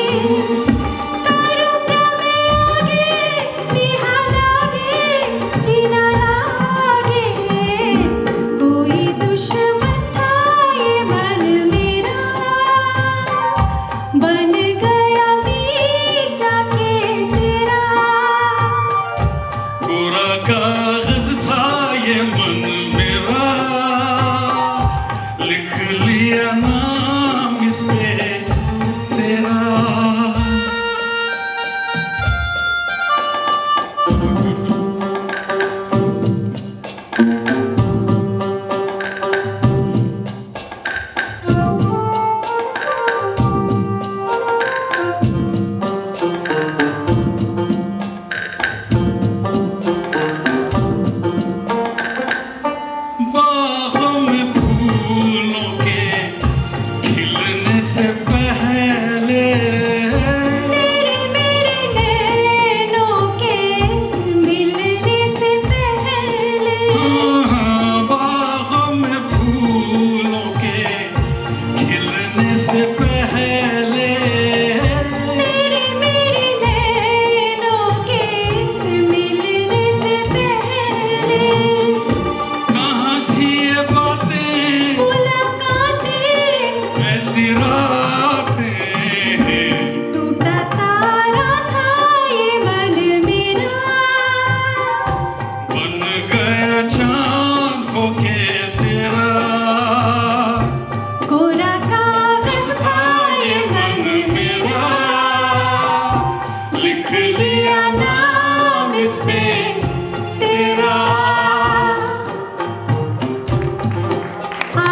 करूं क्या मैं आगे, निहा लागे, जीना लागे, कोई दुश्मन था ये मन मेरा, बन गया बीच जाके तेरा। कोरा कागज था ये मन मेरा, लिख लिया नाम इस पे तेरा। बाहों में फूलों के खिलने से पहले, तेरे मेरे नैनों के मिलने से पहले, बाहों में फूलों के खिलने से पहले, तेरे मेरे नैनों के मिलने से पहले, कहाँ थी ये बातें मुलाकातें, ऐसी रातें, टूटा तारा था ये मन मेरा, बन गया चांद होके तेरा। कोरा कागज था ये मन मेरा, लिख लिया नाम इस पे तेरा। आ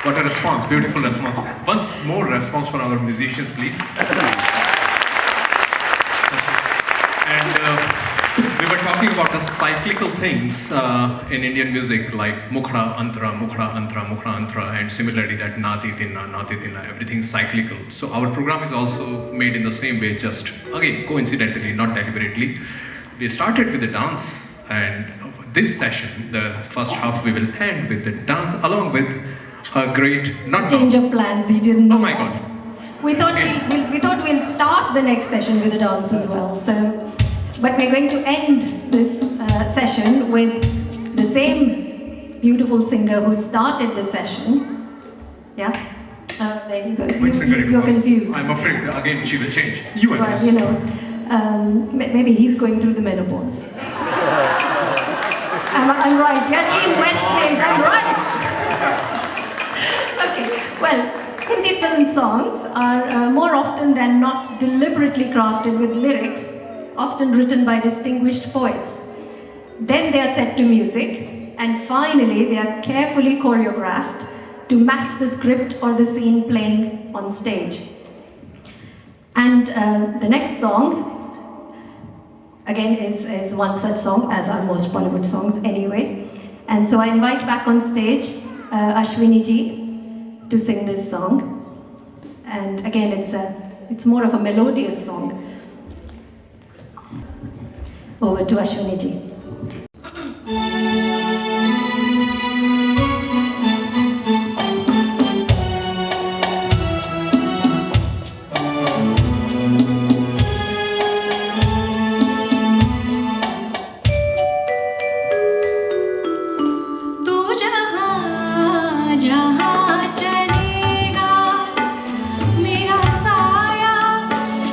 What a response, beautiful response. Once more response for our musicians, please. And we were talking about the cyclical things in Indian music, like Mukhra, Antra, Mukhra, Antra, Mukhra, Antra, and similarly that Nati Tinna, everything's cyclical. So our program is also made in the same way, just again, coincidentally, not deliberately. We started with the dance, and this session, the first half, we will end with the dance along with a great Change of plans, you didn't know. Oh my that. God. We thought we'll start the next session with a dance as well. So, but we're going to end this session with the same beautiful singer who started the session. Yeah. There you go. Which singer it You're was? confused. I'm afraid again she will change. You and Well, us. you know, maybe he's going through the menopause. I'm right. Yeah, Team Westgate. I'm right. Okay. Well, Hindi film songs are more often than not deliberately crafted with lyrics, often written by distinguished poets. Then they are set to music, and finally they are carefully choreographed to match the script or the scene playing on stage. And the next song, again, is one such song, as are most Bollywood songs anyway. And so I invite back on stage Ashwini ji to sing this song. And again, it's more of a melodious song. Over to Ashwini ji.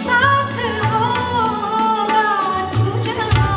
साथ होगा तू जहाँ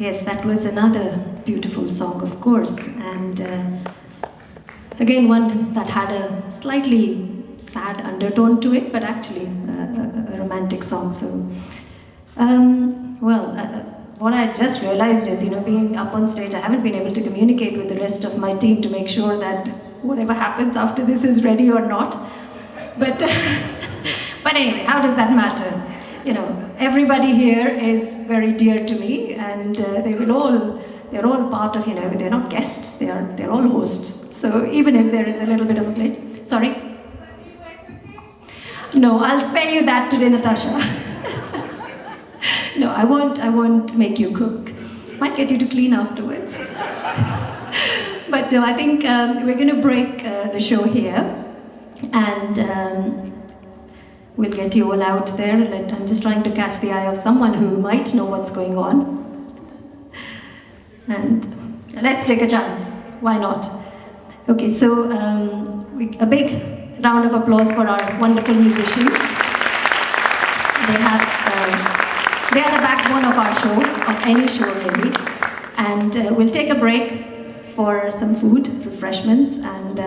Yes, that was another beautiful song, of course, and again one that had a slightly sad undertone to it, but actually a romantic song. So, what I just realized is, being up on stage, I haven't been able to communicate with the rest of my team to make sure that whatever happens after this is ready or not. But, but anyway, how does that matter? Everybody here is very dear to me, and they're all part of, they're not guests, they're all hosts. So even if there is a little bit of a glitch, sorry? No, I'll spare you that today, Natasha. No, I won't make you cook. Might get you to clean afterwards. But no, I think we're going to break the show here, and we'll get you all out there. I'm just trying to catch the eye of someone who might know what's going on. And let's take a chance. Why not? Okay, so a big round of applause for our wonderful musicians. They are the backbone of our show, of any show really. And we'll take a break for some food, refreshments, and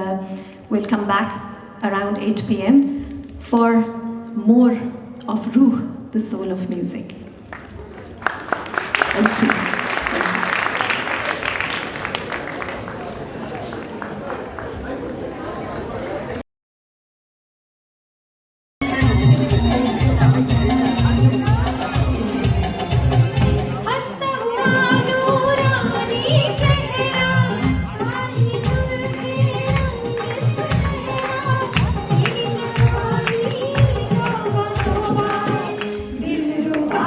we'll come back around 8 p.m. for more of Rooh, the soul of music. Thank you. दिल रुबा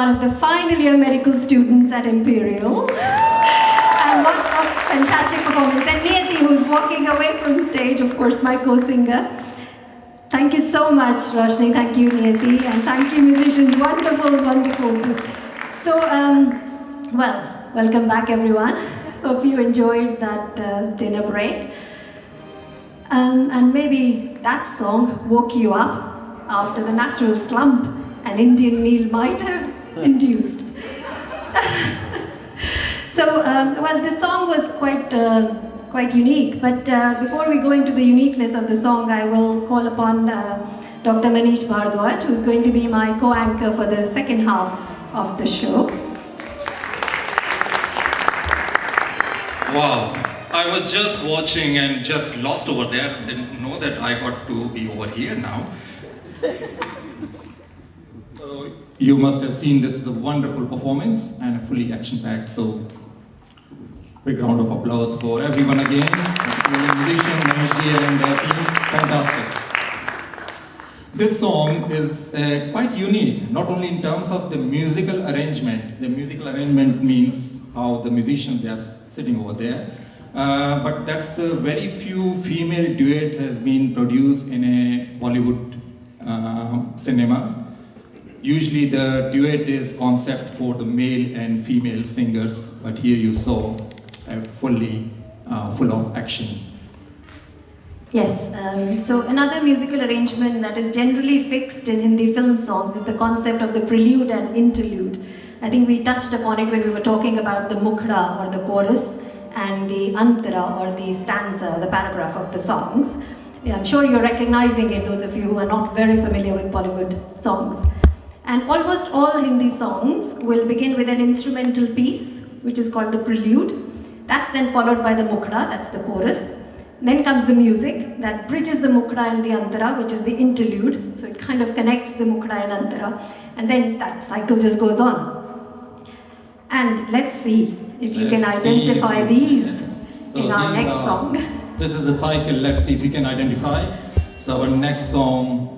one of the final year medical students at Imperial. And what a fantastic performance. And Niyati, who's walking away from stage, of course, my co-singer. Thank you so much, Roshni. Thank you, Niyati. And thank you, musicians. Wonderful, wonderful. So, well, welcome back, everyone. Hope you enjoyed that dinner break. And maybe that song woke you up after the natural slump an Indian meal might have induced. So, well, this song was quite unique, but before we go into the uniqueness of the song, I will call upon Dr. Manish Bhardwaj, who's going to be my co-anchor for the second half of the show. Wow, I was just watching and just lost over there. Didn't know that I got to be over here now. So you must have seen this is a wonderful performance and a fully action-packed. So big round of applause for everyone again. The musician, Manish and their team, fantastic. This song is quite unique, not only in terms of the musical arrangement. The musical arrangement means how the musicians they are sitting over there. But that's very few female duet has been produced in a Bollywood cinemas. Usually the duet is concept for the male and female singers, but here you saw fully full of action. Yes, so another musical arrangement that is generally fixed in Hindi film songs is the concept of the prelude and interlude. I think we touched upon it when we were talking about the mukhra or the chorus and the antara or the stanza, the paragraph of the songs. I'm sure you're recognizing it, those of you who are not very familiar with Bollywood songs. And almost all Hindi songs will begin with an instrumental piece, which is called the prelude. That's then followed by the mukhra, that's the chorus. Then comes the music that bridges the mukhra and the antara, which is the interlude. So it kind of connects the mukhra and antara. And then that cycle just goes on. And let's see if you can identify these in our next song. This is the cycle, let's see if you can identify. So our next song.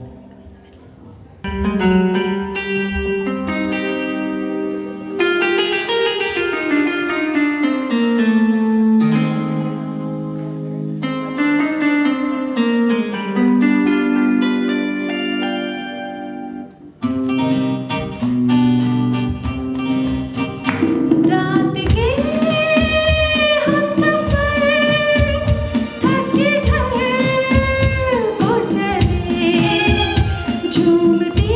रात के हम सफर थके ठहर वो चले झूमते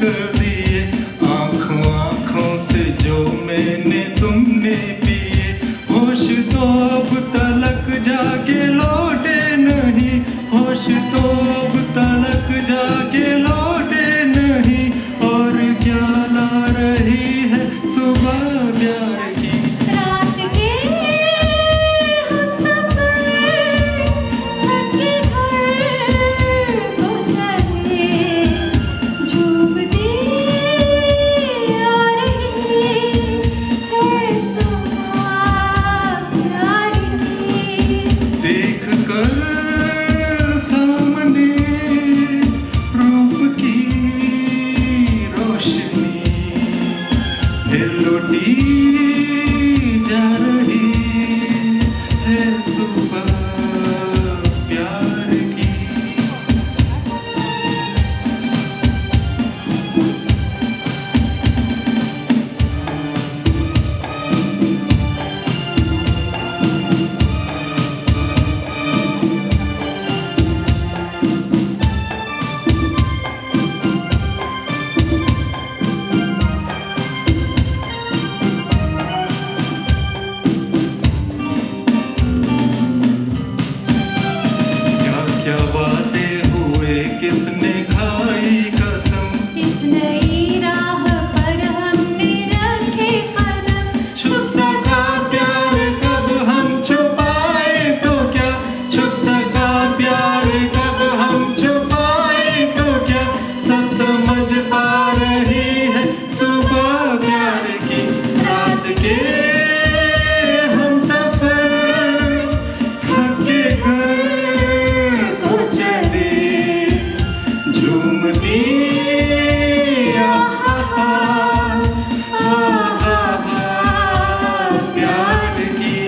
कर दिए, आंखों आंखों से जो मैंने तुमने पिए, होश तो अब तलक जाके लौटे नहीं, होश तो अब तलक जाके लौटे नहीं, और क्या ला रही है सुबह प्यार की। रात के हम सफर थके घर को चले, झूमती आ रही है सुबह प्यार की। देख कर सामने रूप की रोशनी, दिल लौटी जा रही है सुबह प्यार की। क्या क्या बातें हुए, किसने खाई कसम, इस नई राह पर हमने रखे कदम, छुप सका प्यार कब हम छुपाए तो क्या, छुप सका प्यार कब हम छुपाए तो क्या, सब समझ पा रही है सुबह प्यार की। रात के हम सफर थके घर को चले, झूमती आहा आहा प्यार की,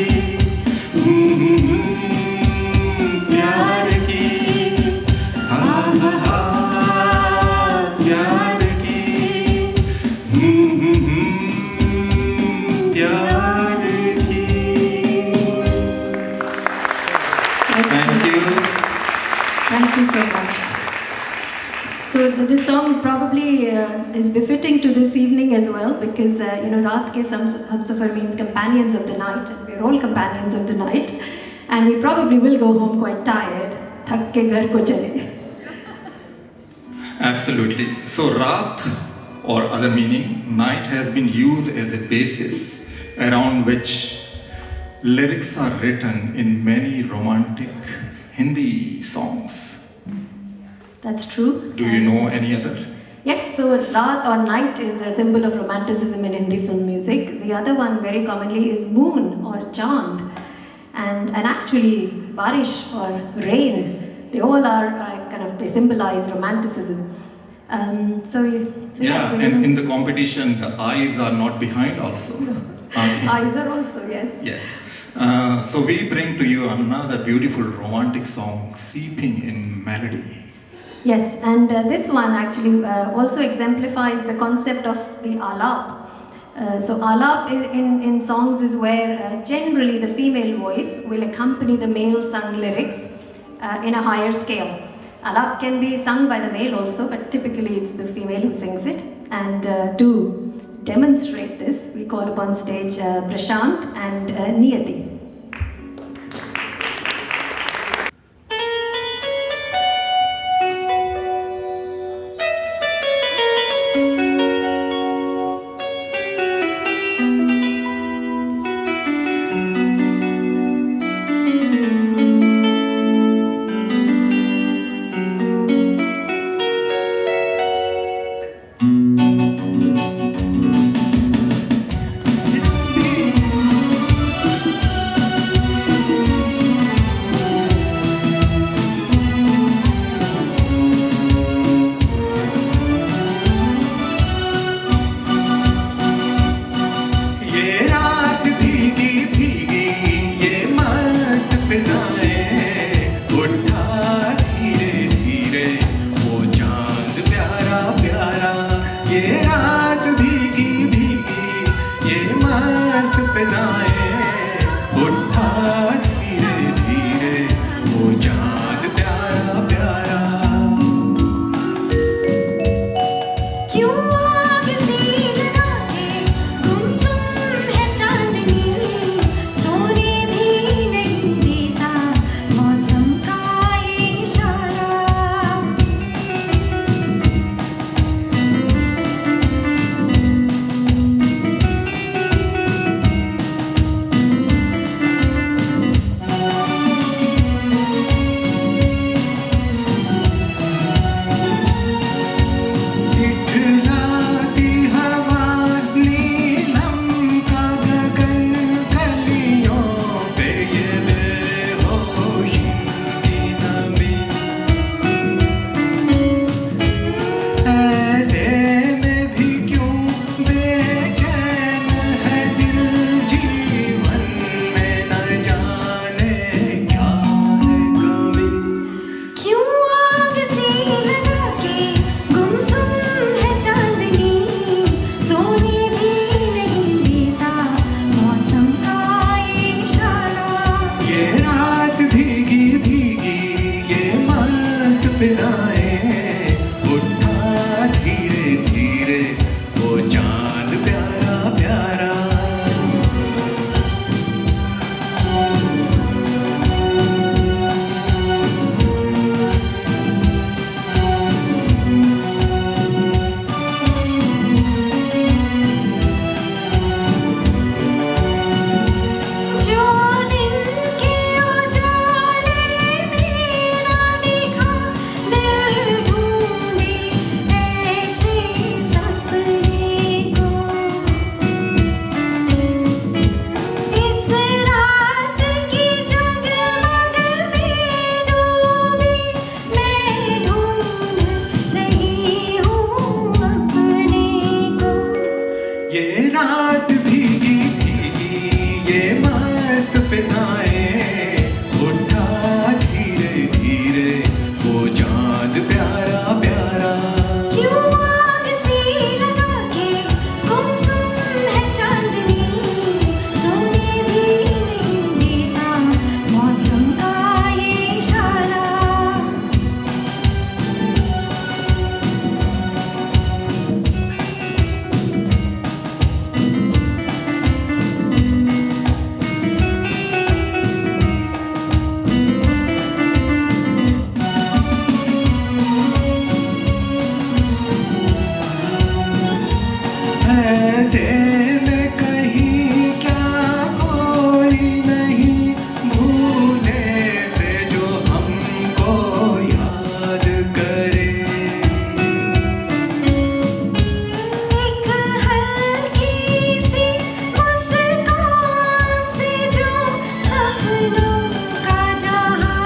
प्यार की, आहा प्यार की, प्यार की। Thank you. Thank you so much. So this song probably is befitting to this evening as well, because Raat ke Humsafar means companions of the night, and we're all companions of the night, and we probably will go home quite tired. Thak ke ghar ko chale. Absolutely. So Raat, or other meaning, night, has been used as a basis around which lyrics are written in many romantic Hindi songs. That's true. Do you know any other? Yes, so Raat or night is a symbol of romanticism in Hindi film music. The other one very commonly is moon or chand. And actually, barish or rain, they all are they symbolize romanticism. So yes, Yeah, we're and gonna- in the competition, the eyes are not behind also. Okay. eyes are also, yes. Yes. So we bring to you another beautiful romantic song, Seeping in Melody. Yes, and this one actually also exemplifies the concept of the alap. So alap in songs is where generally the female voice will accompany the male sung lyrics in a higher scale. Alap can be sung by the male also, but typically it's the female who sings it. And to demonstrate this, we call upon stage Prashant and Niyati. ऐसे में कहीं क्या कोई नहीं भूले से जो हमको याद करे। एक हल्की सी मुस्कान से जो सपनों का जहां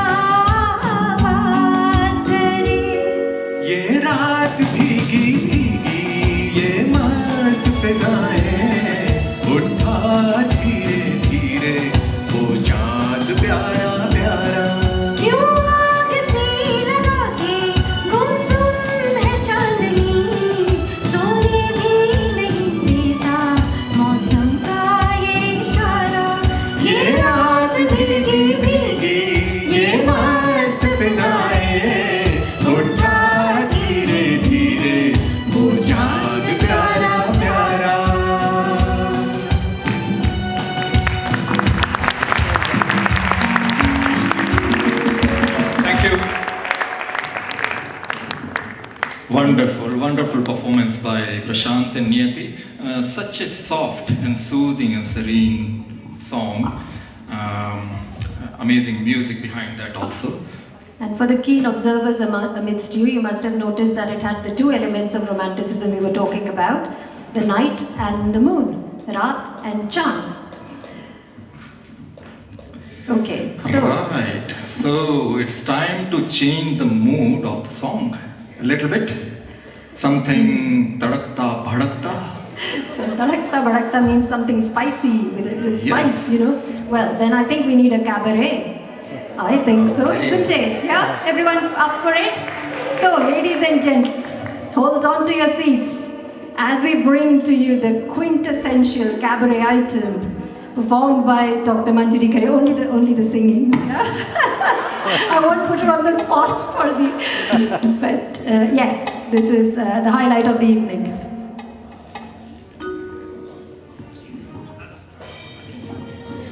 आबाद करे। ये रात भीगी भीगी ये मस्त फिजाएं उठा धीरे धीरे वो चांद प्यारा प्यारा। क्यों आग सी लगा के गुमसुम है चांदनी सोने भी नहीं देता मौसम का ये इशारा। ये रात भीगी भीगी ये मस्त फिजाएं उठा धीरे धीरे वो चांद प्यारा प्यारा। Thank you. Wonderful, wonderful performance by Prashant and Niyati. Such a soft and soothing and serene song. Amazing music behind that also. And for the keen observers amidst you, you must have noticed that it had the two elements of romanticism we were talking about, the night and the moon, Raat and Chand. Okay, so Right, so it's time to change the mood of the song a little bit. Something tadakta bhadakta. so Tadakta Badakta means something spicy with spice, Yes. you know. Well, then I think we need a cabaret. I think so, isn't it? Yeah, everyone up for it? So, ladies and gents, hold on to your seats as we bring to you the quintessential cabaret item performed by Dr. Manjari Khare. Only the singing. Yeah? I won't put her on the spot for the. But yes, this is the highlight of the evening.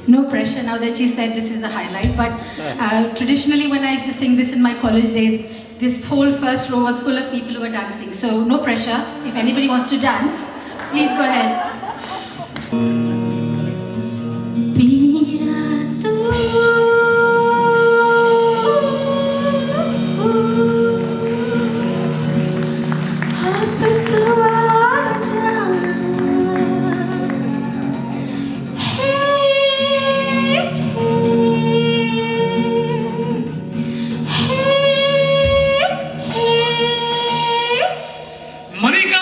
No pressure now that she said this is the highlight, but traditionally when I used to sing this in my college days, this whole first row was full of people who were dancing. So no pressure. If anybody wants to dance, please go ahead. Monica!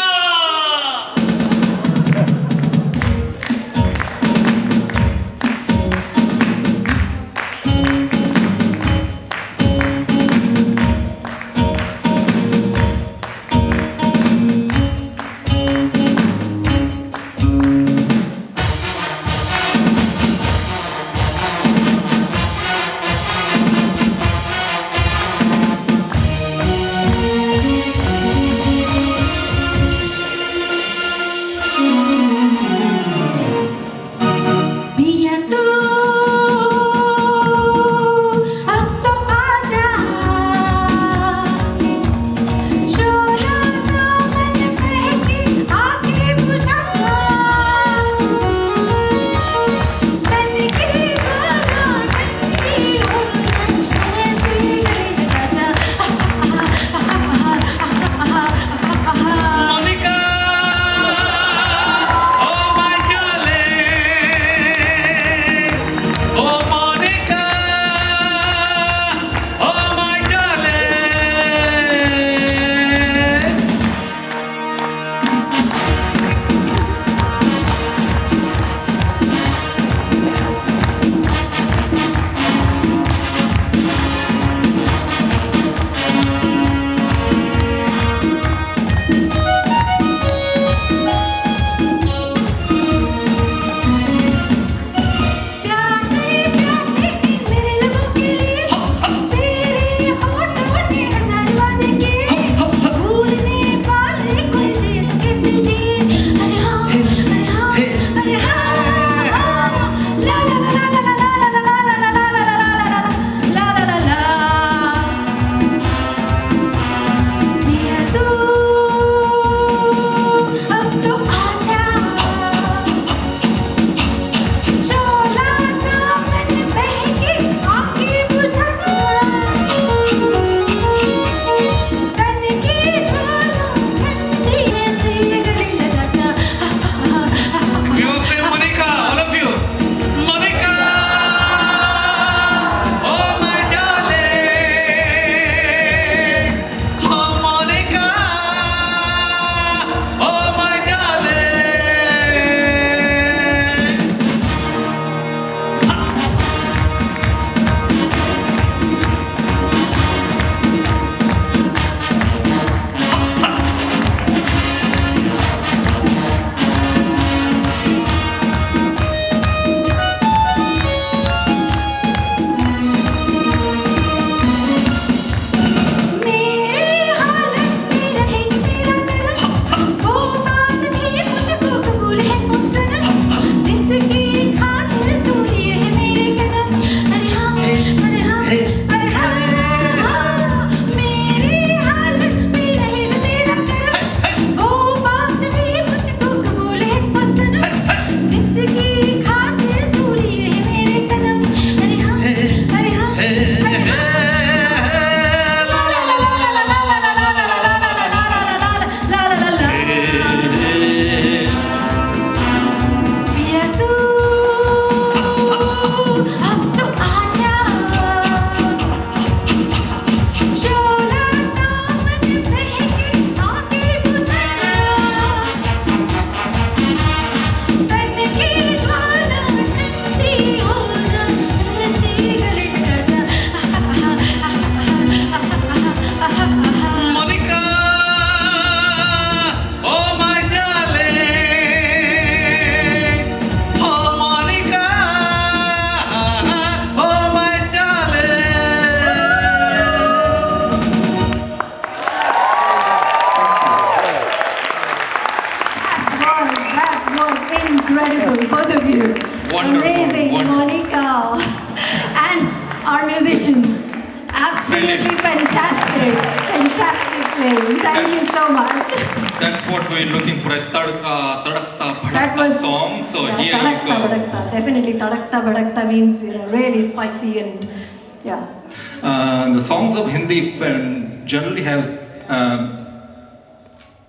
that was incredible, both of you. Wonderful, Amazing, wonderful. Monica. And our musicians, absolutely fantastic, fantastic playing. Thank you so much. That's what we're looking for, a tadka, tadakta, That bhadakta was song. So yeah, here tadakta, you go. Badakta. Definitely tadakta badakta means really spicy and yeah. The songs of Hindi film generally have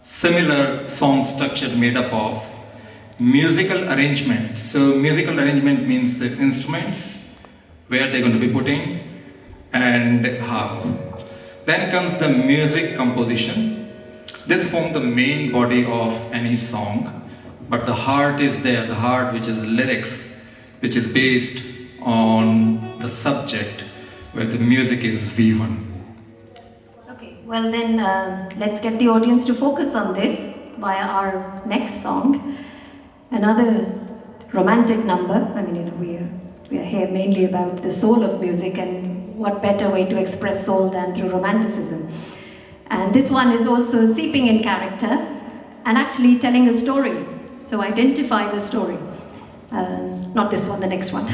similar song structure made up of musical arrangement. So musical arrangement means the instruments, where they're going to be putting, and how. Then comes the music composition. This forms the main body of any song, but the heart is there, the heart which is lyrics, which is based on the subject, where the music is V1. Okay, well then let's get the audience to focus on this via our next song. Another romantic number. I mean, we are here mainly about the soul of music, and what better way to express soul than through romanticism. And this one is also seeping in character and actually telling a story. So identify the story. Not this one, the next one.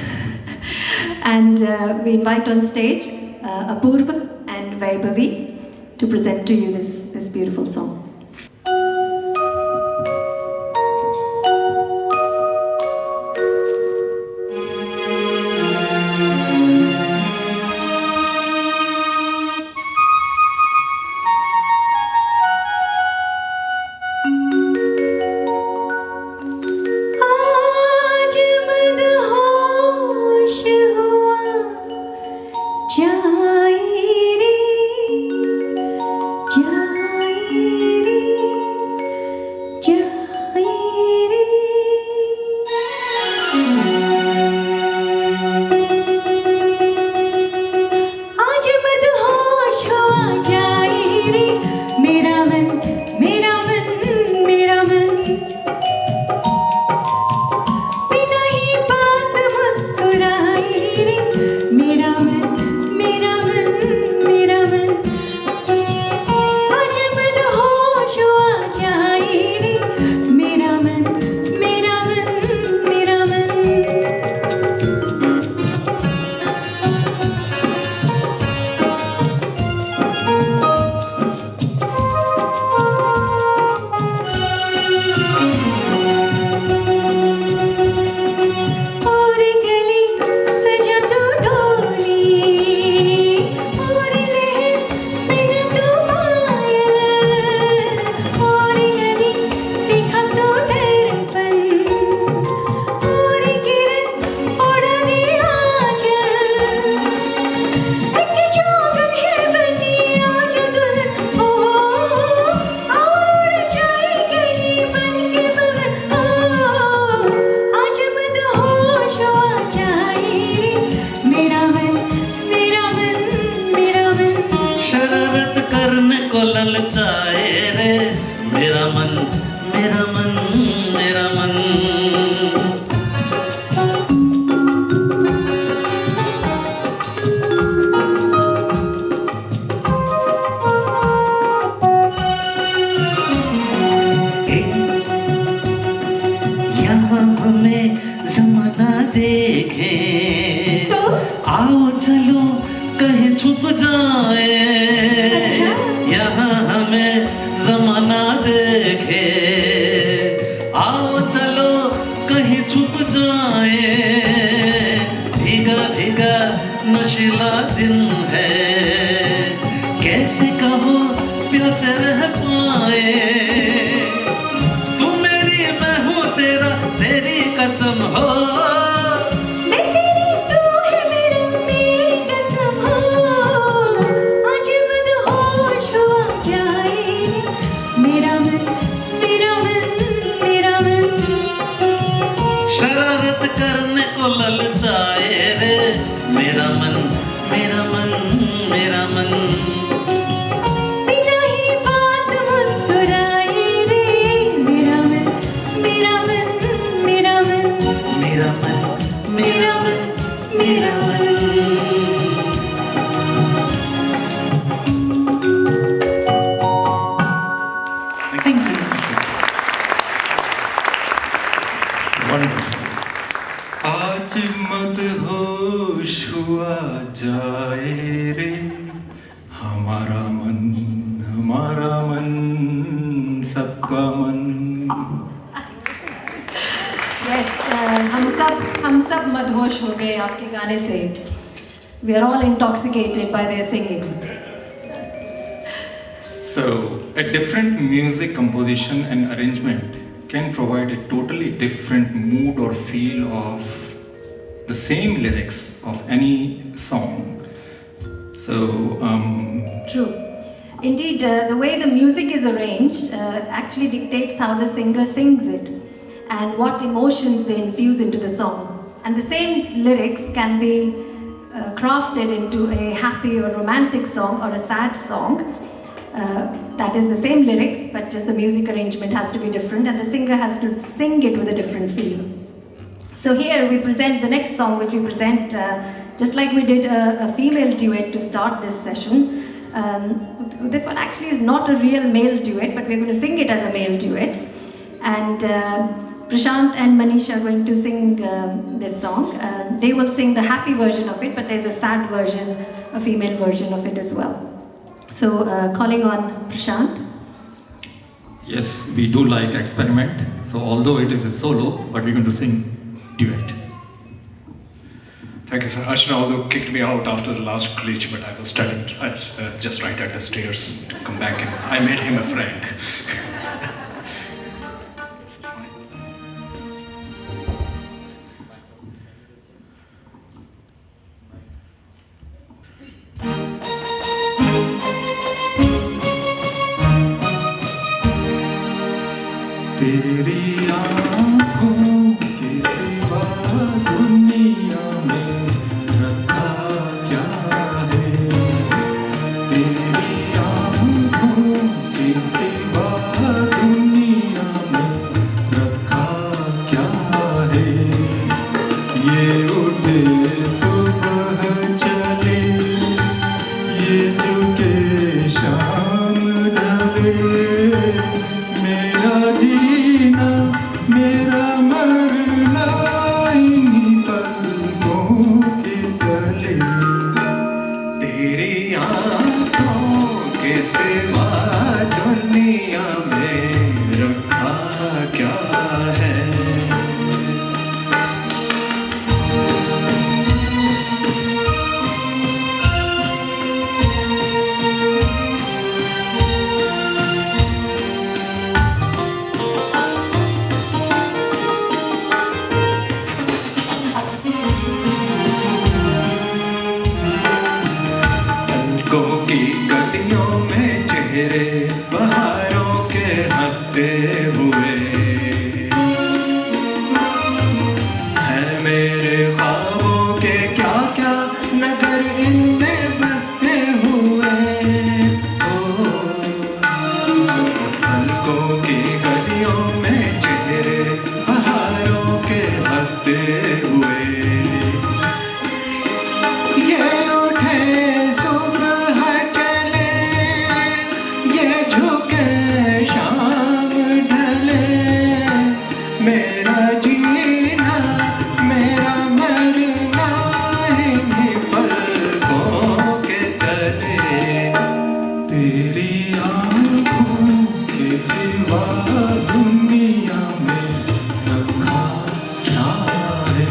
And we invite on stage Apurva and Vaibhavi to present to you this beautiful song. आज मदहोश हुआ जाए रे आज मदहोश हुआ जाए रे मेरा मन मेरा मन मेरा मन बिना ही बात मुस्कुराए रे मेरा मन मेरा मन मेरा मन आज मदहोश हुआ जाए रे मेरा मन मेरा मन मेरा मन और गली सजा तू डोली और लहर बिन तू पायल और गली दिखा तू दर्पण और किरण उड़ा दे आंचल एक जोगन है बनी आज दुल्हन हो उड़ जाए गली बन के पवन हो आज मदहोश हुआ जाए रे मेरा मन मेरा मन मेरा मन शरारत करने को ललचाए रे मेरा मन मेरा मन मेरा मन यहाँ हमें जमाना देखे तो आओ चलो कहीं छुप जाए यहाँ हमें जमाना देखे आओ चलो कहीं छुप जाए भीगा भीगा नशीला दिन है कैसे कहो प्यासे रह पाए तू मेरी मैं हूँ तेरा तेरी कसम हो मैं तेरी तू है मेरा मेरी कसम हो Wonderful. आज मत होश हुआ जाए रे हमारा मन सबका मन. Yes, हम सब मदहोश हो गए आपके गाने से. We are all intoxicated by their singing. So, a different music composition and arrangement can provide a totally different mood or feel of the same lyrics of any song. So, True. Indeed, the way the music is arranged actually dictates how the singer sings it and what emotions they infuse into the song. And the same lyrics can be crafted into a happy or romantic song or a sad song. That is the same lyrics, but just the music arrangement has to be different and the singer has to sing it with a different feel. So here we present the next song, which we present just like we did a female duet to start this session. This one actually is not a real male duet, but we're going to sing it as a male duet. And Prashant and Manish are going to sing this song. They will sing the happy version of it, but there's a sad version, a female version of it as well. So calling on Prashant. yes, we do like experiment. So, although it is a solo, but we're going to sing duet. Thank you, sir. Ashna although kicked me out after the last glitch, but I was standing just right at the stairs to come back and I made him a friend. This is fine. तेरी आँखों के सिवा दुनिया में रखा क्या है. तेरी आँखों के सिवा दुनिया में रखा क्या है. ये उठे सुबह चले ये झुके शाम ढले. मेरा जीना मेरा मरना इन्हीं पलकों के तले. तेरी आँखों के सिवा दुनिया में रखा क्या है. पलकों की गलियों में चेहरे बहारों के हंसते हुए है. मेरे ख्वाबों के क्या क्या नगर इनमें बसते हुए. पलकों की गलियों में चेहरे बहारों के हंसते हुए. ये उठे सुबह चले ये झुके शाम ढले. मेरा जीना मेरा मरना इन्हीं पलकों के तले. तेरी आँखों के सिवा दुनिया में रखा क्या है.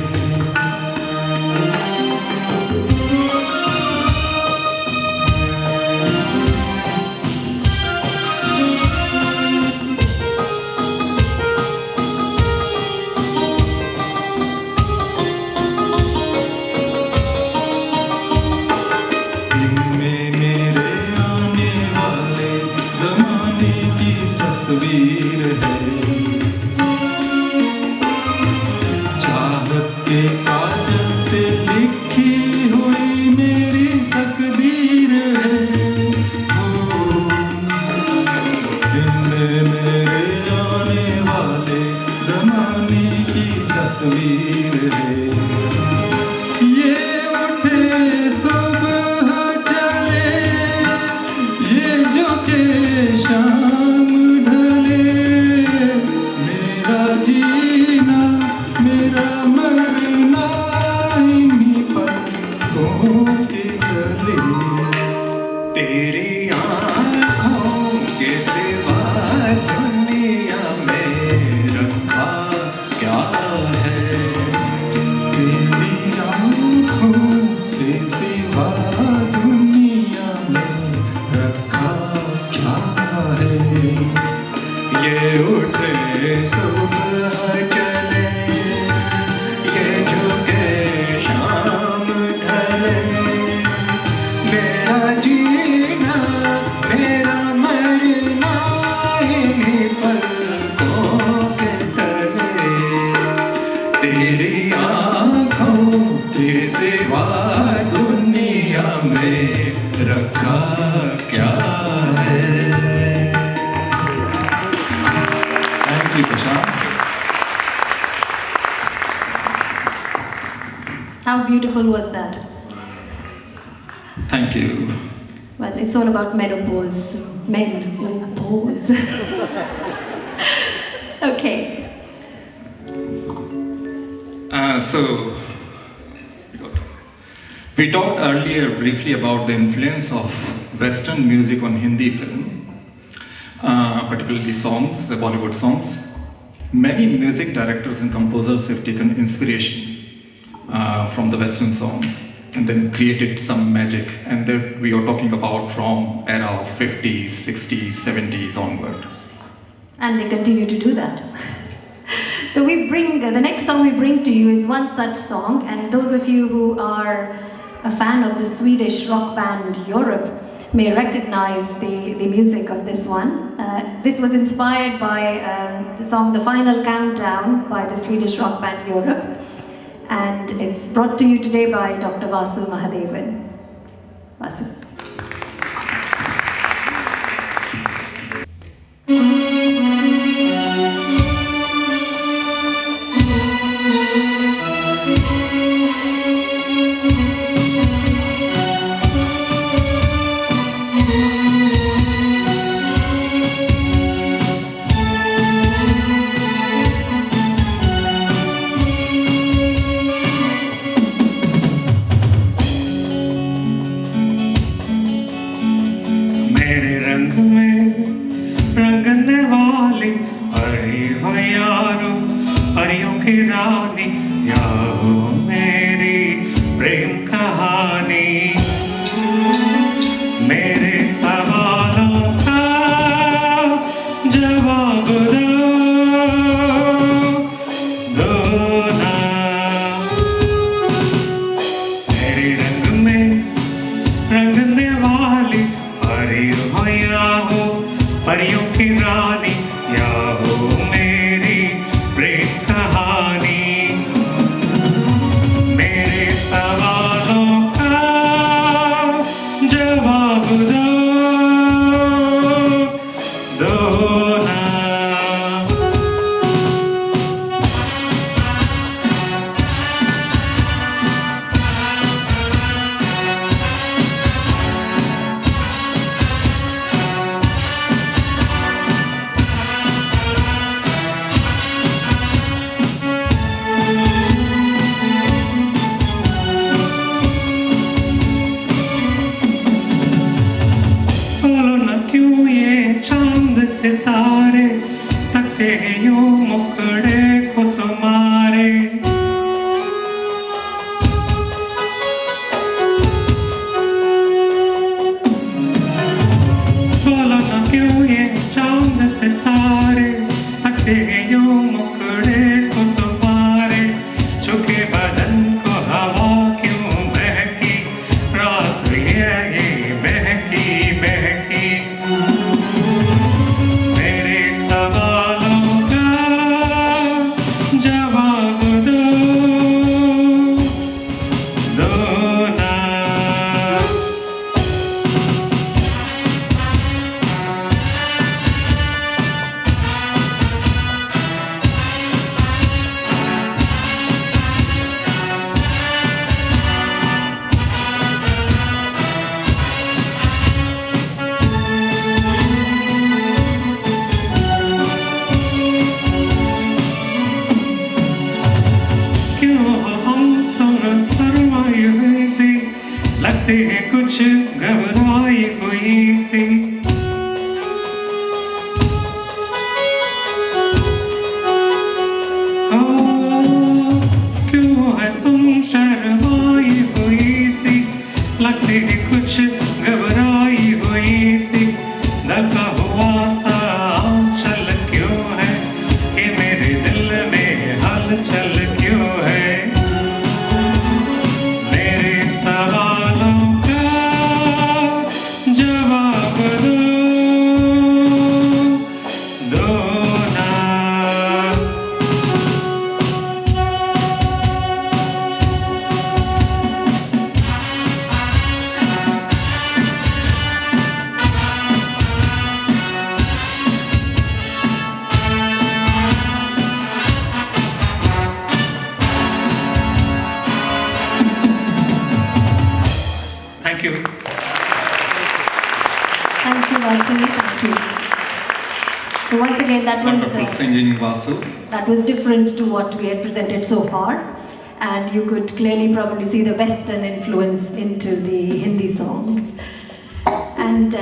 तेरी आँखों के सिवा दुनिया में रखा क्या है. Thank you, Prashant. How beautiful was that? Thank you. Well, it's all about menopause. Men who pose. Okay. So, we talked earlier briefly about the influence of Western music on Hindi film, particularly songs, the Bollywood songs. Many music directors and composers have taken inspiration from the Western songs and then created some magic, and that we are talking about from era of 50s, 60s, 70s onward. And they continue to do that. So we bring, the next song we bring to you is one such song, and those of you who are a fan of the Swedish rock band Europe may recognize the music of this one. This was inspired by the song The Final Countdown by the Swedish rock band Europe, and it's brought to you today by Dr. Vasu Mahadevan. Vasu. once again, that Wonderful singing, Vasu. that was different to what we had presented so far. And you could clearly probably see the Western influence into the Hindi songs. And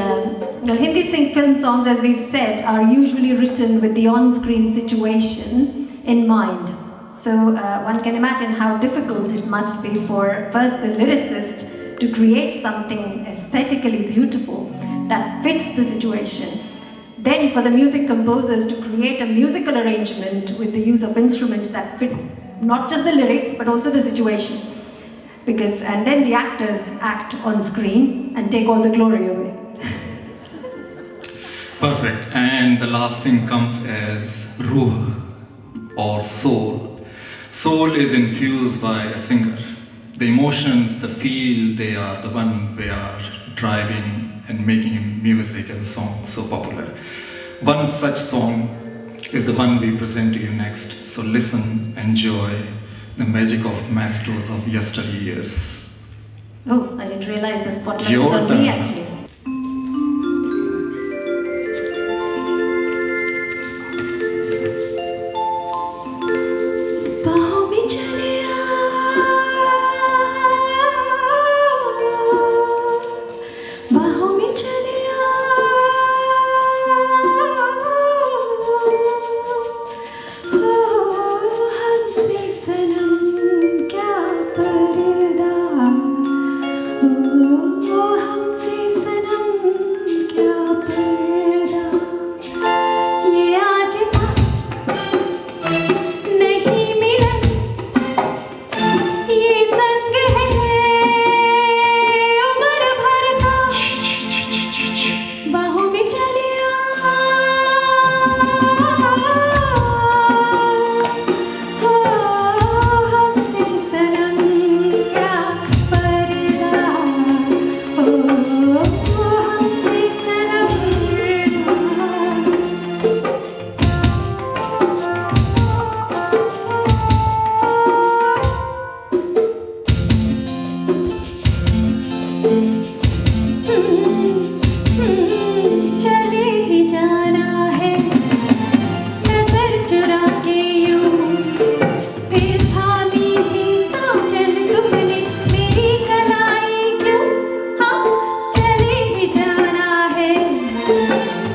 Hindi film songs, as we've said, are usually written with the on-screen situation in mind. So one can imagine how difficult it must be for first the lyricist to create something aesthetically beautiful that fits the situation. Then for the music composers to create a musical arrangement with the use of instruments that fit not just the lyrics but also the situation. And then the actors act on screen and take all the glory away. Perfect. And the last thing comes as Rooh or soul. Soul is infused by a singer. The emotions, the feel, they are the one we are driving and making music and song so popular. One such song is the one we present to you next. So listen, enjoy the magic of maestros of yesteryears. Oh, I didn't realize the spotlight Your is on turn. me actually. बाहों में चले आ, बाहों में चले आ, हमसे सनम क्या पर्दा, हमसे सनम क्या पर्दा, ये आज था नहीं मिलन, ये संग है उम्र भर का, बाहों में चले आ, हमसे सनम क्या पर्दा, हमसे सनम चले ही जाना है नजर चुरा के यूं, फिर थामी थी साजन तुमने मेरी कलाई क्यों, हाँ चले ही जाना है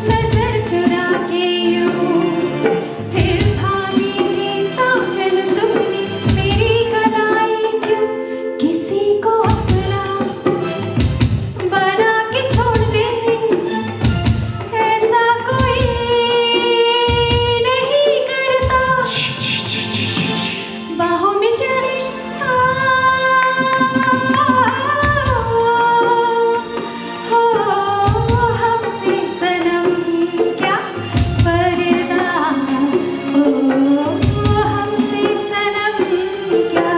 नजर चुरा के यूं, फिर थामी थी साजन तुमने मेरी कलाई क्यों, किसी को अपना बना के छोड़ दे, ऐसा कोई नहीं करता, बाहों में चले आ, हमसे सनम क्या पर्दा, हमसे सनम क्या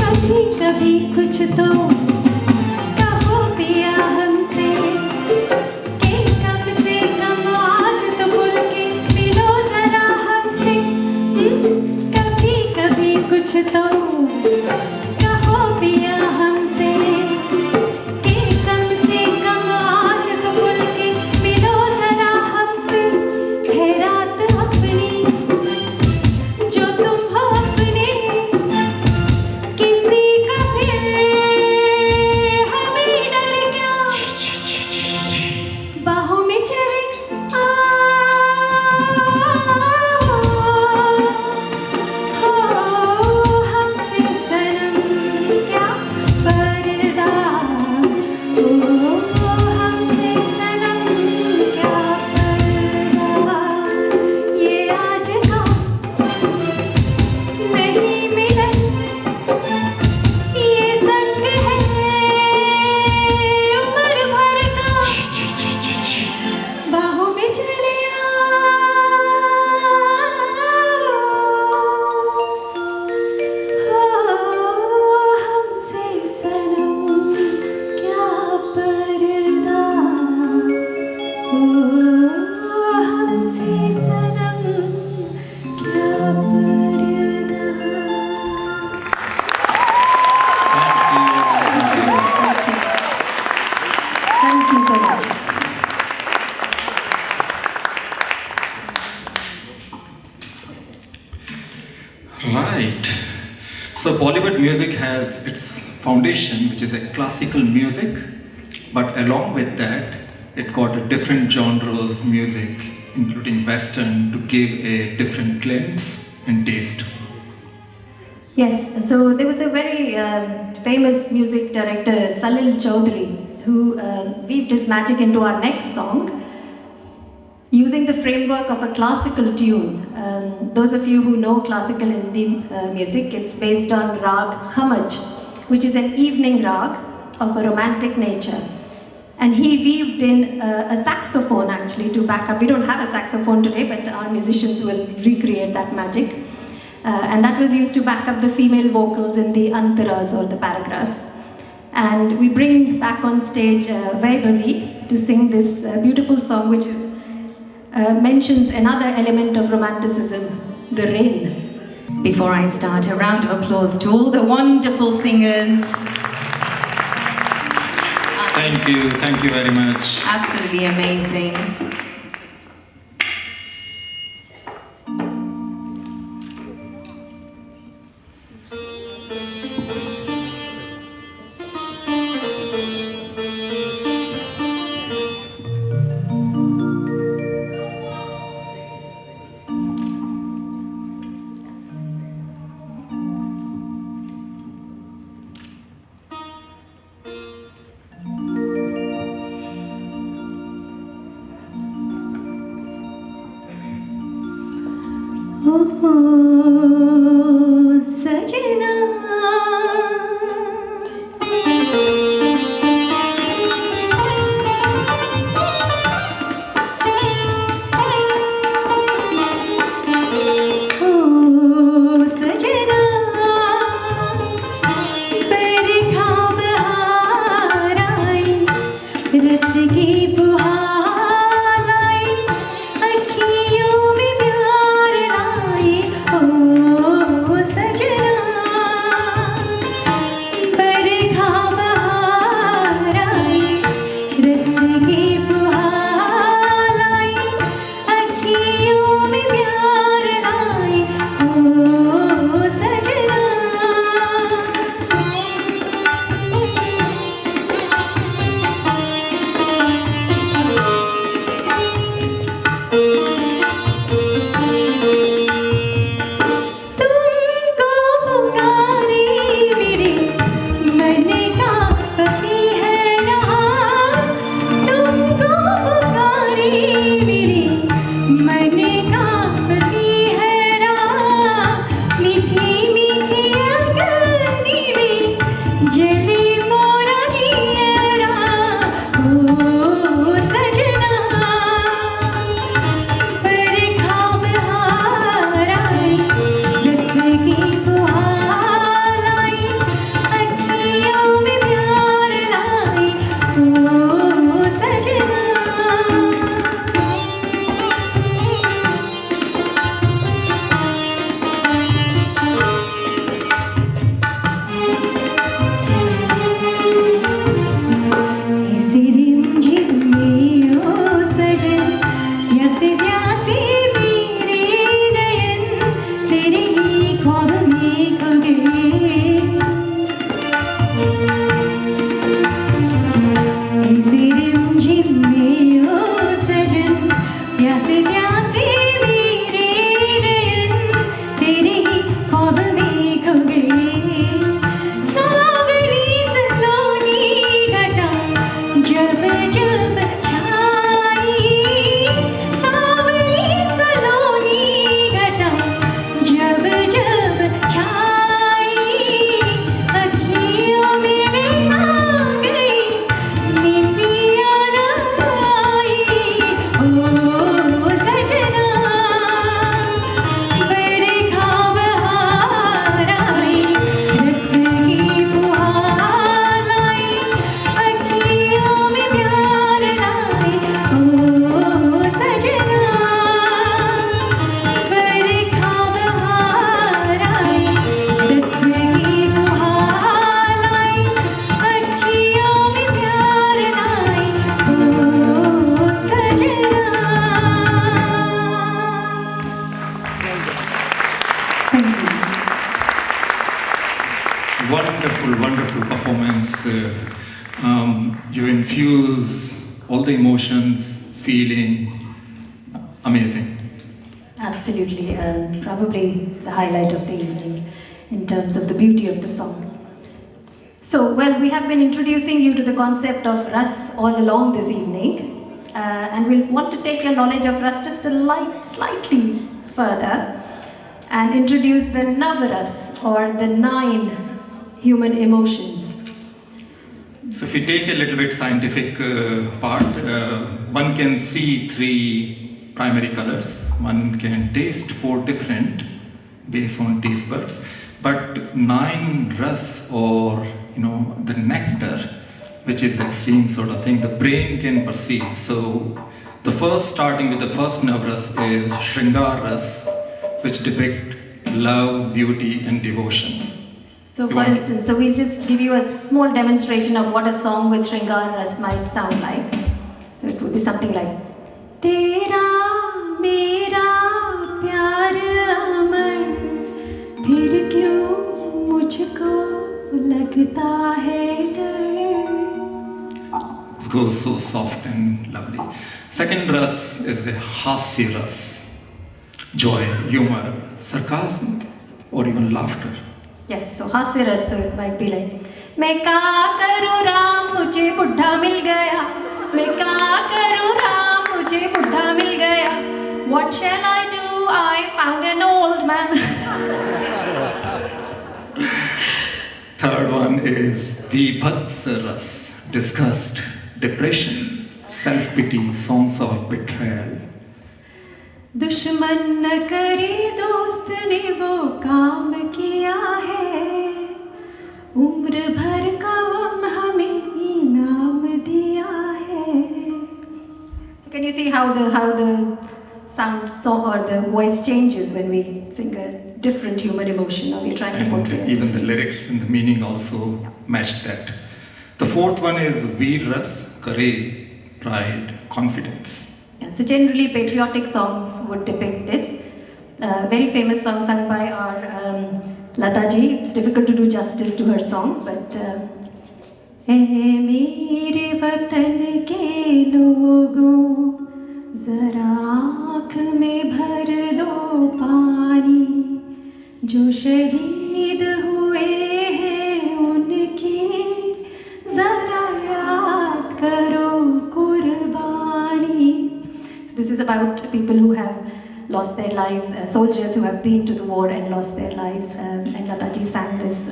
कभी कभी कुछ तो कहो पिया हमसे, कि कम से कम आज तो खुल के मिलो जरा हमसे, कभी कभी कुछ तो कहो पिया हमसे, कि कम से कम आज तो खुल के मिलो जरा हमसे, है रात अपनी जो तुम हो अपने, किसी का फिर हमें डर क्या, बाहों में चले आ, हमसे सनम Right. So Bollywood music has its foundation, which is a classical music, but along with that, it got a different genres of music, including Western, to give a different glimpse and taste. Yes, so there was a very famous music director, Salil Chaudhary, who weaved his magic into our next song using the framework of a classical tune. Those of you who know classical Hindi music, it's based on rag Khamaj, which is an evening rag of a romantic nature. And he weaved in a saxophone actually to back up. We don't have a saxophone today, but our musicians will recreate that magic. And that was used to back up the female vocals in the antaras or the paragraphs. And we bring back on stage Vaibhavi to sing this beautiful song which mentions another element of romanticism, the rain. Before I start, a round of applause to all the wonderful singers. Thank you very much. Absolutely amazing. Wonderful, wonderful performance. You infuse all the emotions, feeling. Amazing. Absolutely, probably the highlight of the evening in terms of the beauty of the song. So, well, we have been introducing you to the concept of Ras all along this evening, and we'll want to take your knowledge of Ras just slightly further and introduce the Navaras, or the 9 human emotions. So if we take a little bit scientific part, one can see 3 primary colors. One can taste 4 different based on taste buds. But 9 ras, or the nectar, which is the extreme sort of thing, the brain can perceive. So the first, starting with the first navras, is Shringar ras, which depict love, beauty, and devotion. So for instance, so we'll just give you a small demonstration of what a song with Shringar Ras might sound like. So it would be something like Tera mera pyar amar phir kyun mujhko lagta hai dar. It goes so soft and lovely. Second ras is a hasya ras, joy, humor, sarcasm, or even laughter. Yes, so Hasya Ras, so it might be like मैं क्या करूँ राम मुझे बुढ़ा मिल गया, मैं क्या करूँ राम मुझे बुढ़ा मिल गया. What shall I do? I found an old man. Third one is Vibhatsa ras, disgust, depression, self-pity, songs of betrayal. दुश्मन न करे दोस्त ने वो काम किया है, उम्र भर का गम हमें इनाम दिया है. So can you see how the sound song or the voice changes when we sing a different human emotion, or we're trying to portray it? Even the lyrics and the meaning also match that. The fourth one is Veer ras, courage, pride, confidence. So generally patriotic songs would depict this. Very famous song sung by our Lata ji. It's difficult to do justice to her song, but ए मेरे वतन के लोगों जरा आँख में भर दो पानी, जो शहीद हुए हैं उनकी जरा याद करो कुर्बानी. This is about people who have lost their lives, soldiers who have been to the war and lost their lives. And Lataji sang this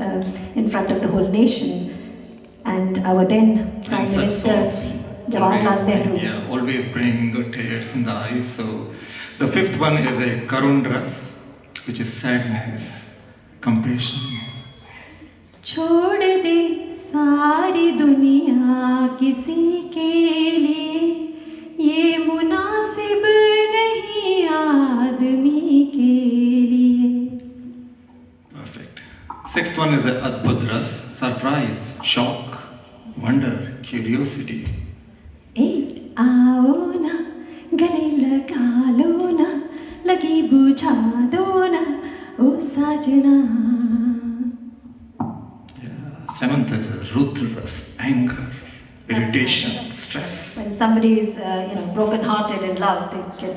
in front of the whole nation. And our then Prime Minister, Jawaharlal Nehru. Yeah, always bring tears in the eyes. So the fifth one is a Karun ras, which is sadness, compassion. छोड़ दे सारी दुनिया किसी के लिए, ये मुनासिब नहीं आदमी के लिए. Perfect. Sixth one is a Adbhut ras, surprise, shock, wonder, curiosity. ए आओ ना गले लगा लो ना, लगी बुझा दो ना ओ साजना. Yeah. Seventh is a Rudra ras, anger, irritation, stress. When somebody is broken-hearted in love,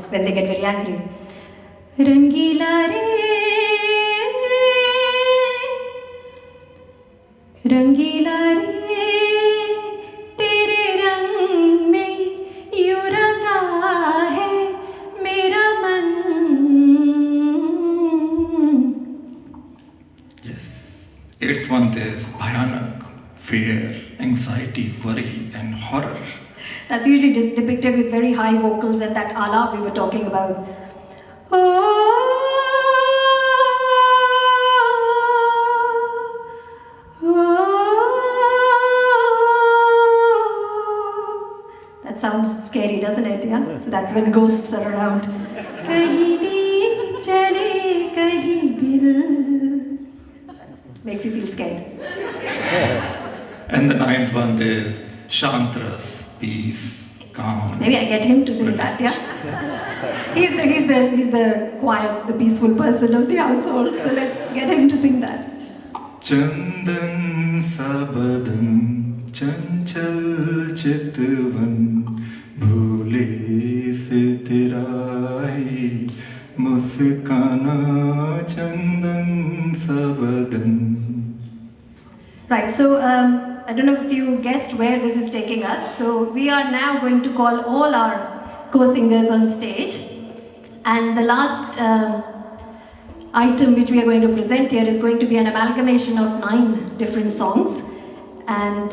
when they get very angry. Rangila re, rangila re, tere rang mein yu ranga hai mera man. Yes. Eighth one is Bhayanak, fear, anxiety, worry, and horror. That's usually depicted with very high vocals and that alap we were talking about. That sounds scary, doesn't it? Yeah. So that's when ghosts are around. Kahin deen chale, kahin dil. Makes you feel scared. And the ninth one is Shantras, peace, calm. Maybe I get him to sing that, yeah? He's the quiet, the peaceful person of the household, so let's get him to sing that. चंदन सा बदन चंचल चितवन भूले से तेरा ही मुस्काना चंदन सा बदन. Right, so I don't know if you guessed where this is taking us. So we are now going to call all our co-singers on stage. And the last item which we are going to present here is going to be an amalgamation of 9 different songs. And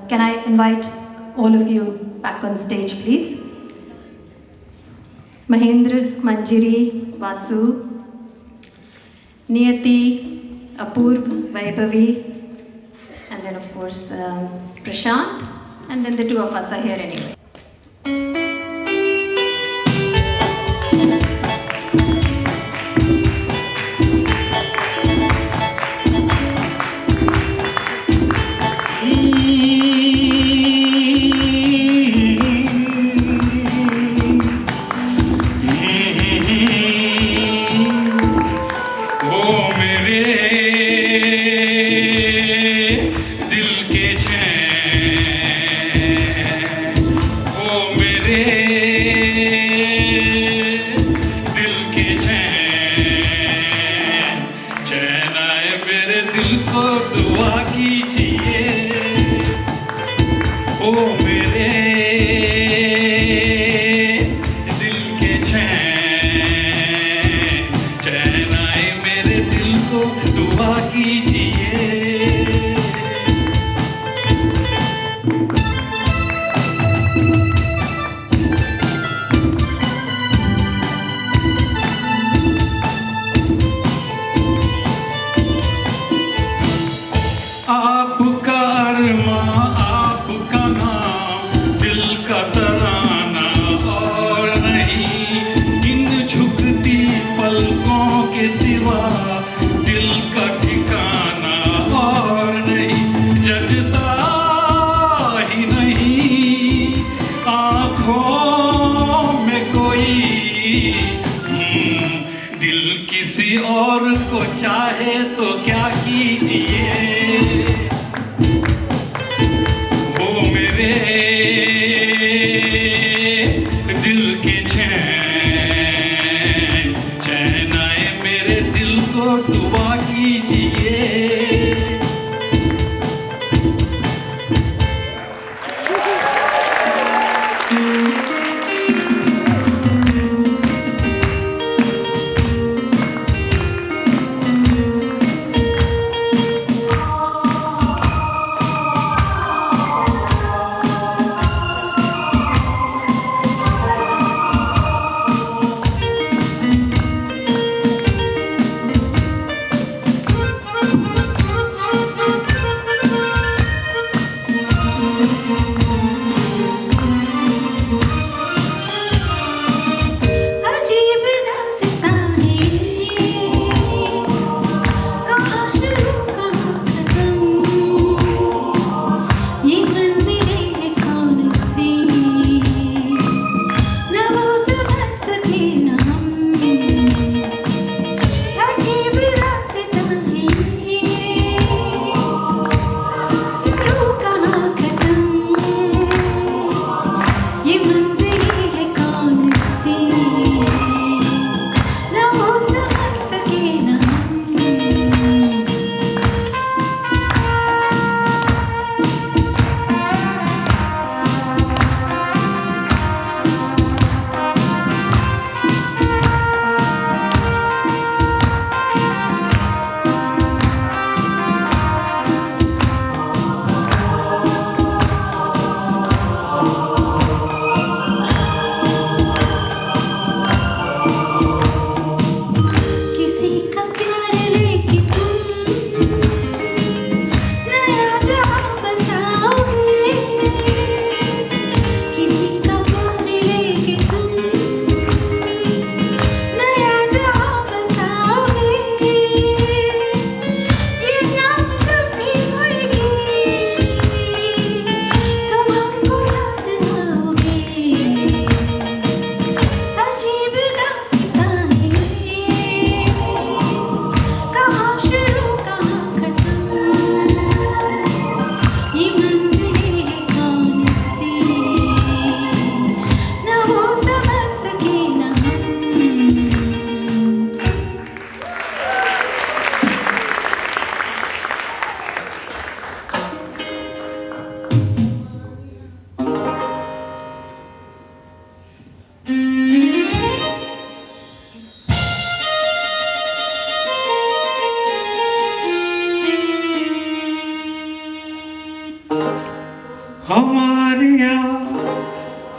can I invite all of you back on stage, please? Mahendra, Manjiri, Vasu, Niyati, Apurv, Vaibhavi, and then of course Prashant, and then the 2 of us are here anyway.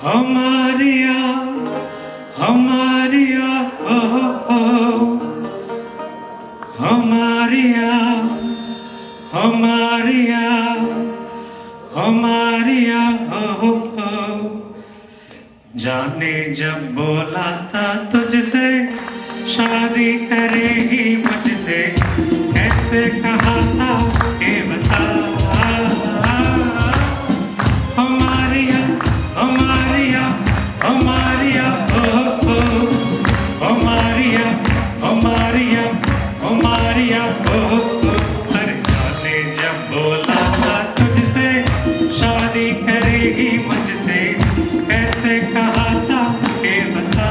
हमारिया हमारिया हमारिया हमारिया हमारिया जाने जब बोला था तुझसे शादी करेगी मुझसे, कैसे कहा था ये बता। हमारिया हमारिया हमारिया हमारिया हमारिया हमारिया अरे जाने जब बोला था तुझसे शादी करेगी मुझसे, कैसे कहा था ये बता।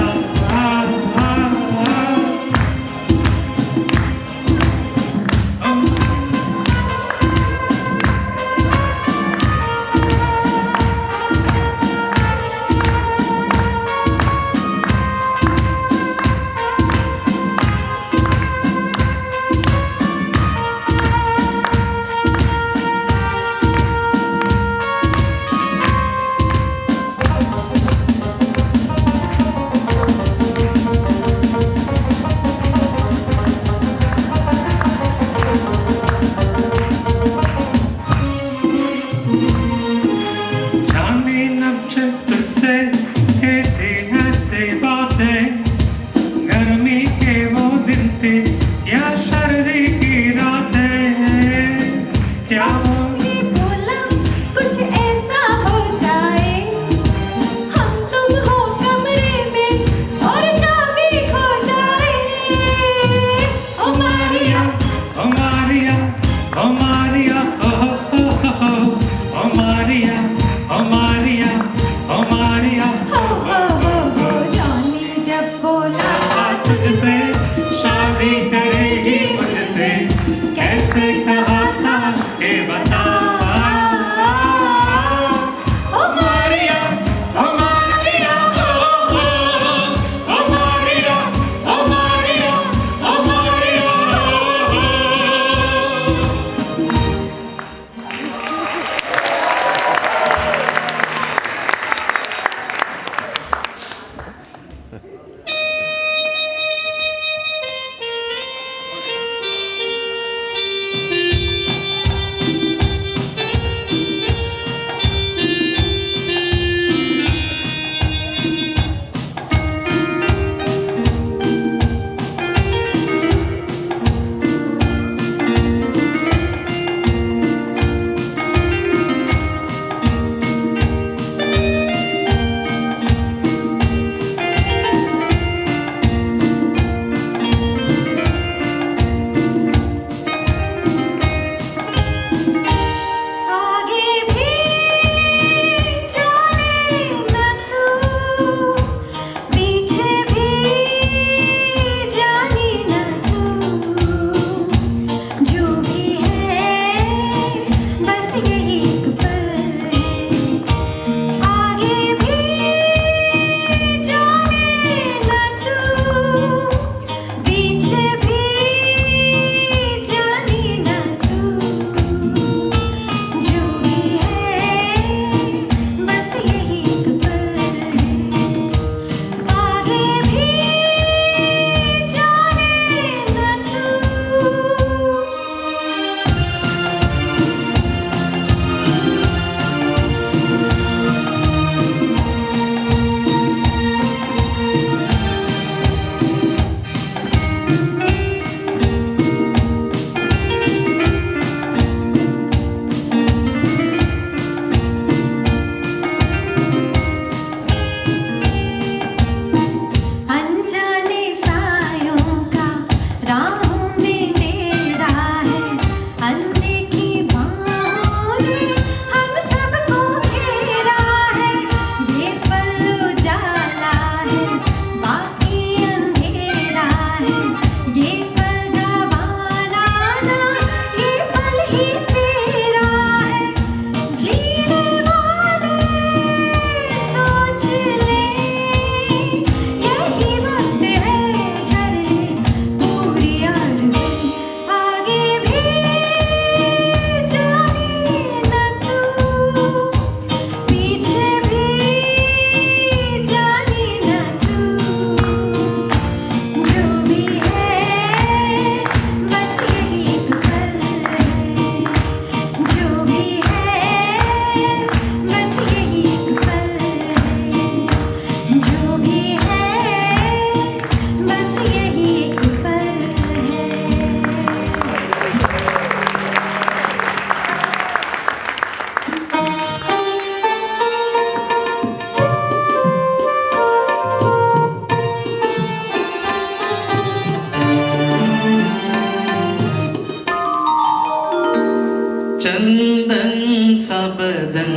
चंदन सा बदन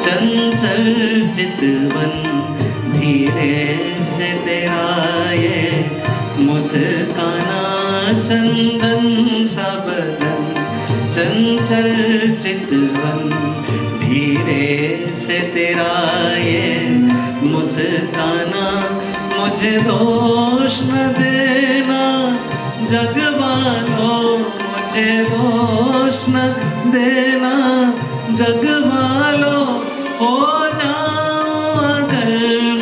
चंचल चितवन धीरे से तेरा ये मुस्काना चंदन सा बदन चंचल चितवन धीरे से तेरा ये मुस्काना मुझे दोष न देना जग वालों मुझे दोष न देना जग वालों हो जाऊं अगर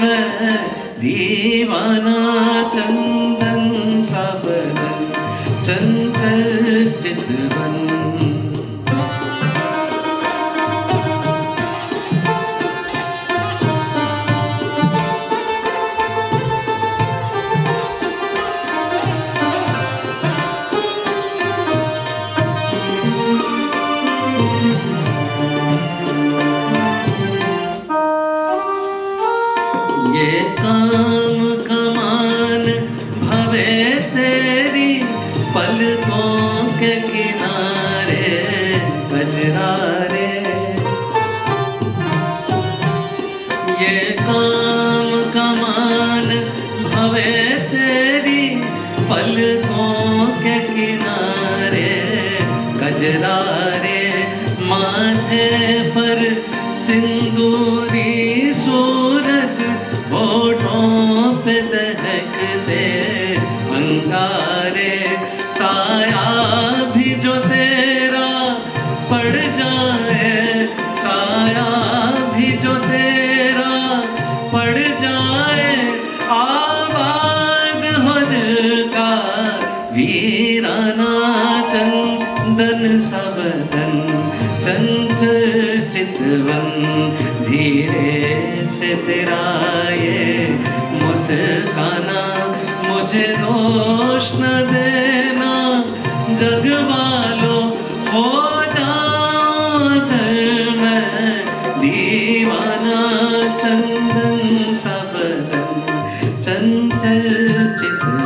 मैं दीवाना चंदन सा बदन चंचल चितवन ये काम कमान भवे तेरी पलकों के किनारे कजरारे ये काम कमान भवे तेरी पलकों के किनारे कजरारे माथे पर सिंदूरी सूरज होठों पे दहकते अंगारे साया भी जो तेरा पड़ जाए साया भी जो तेरा पड़ जाए आबाद हो दिल का वीराना चंदन सा बदन चंचल चितवन धीरे से तेरा ये मुस्काना मुझे दोष न देना जग वालों हो जाऊं अगर मैं दीवाना चंदन सा बदन चंचल चितवन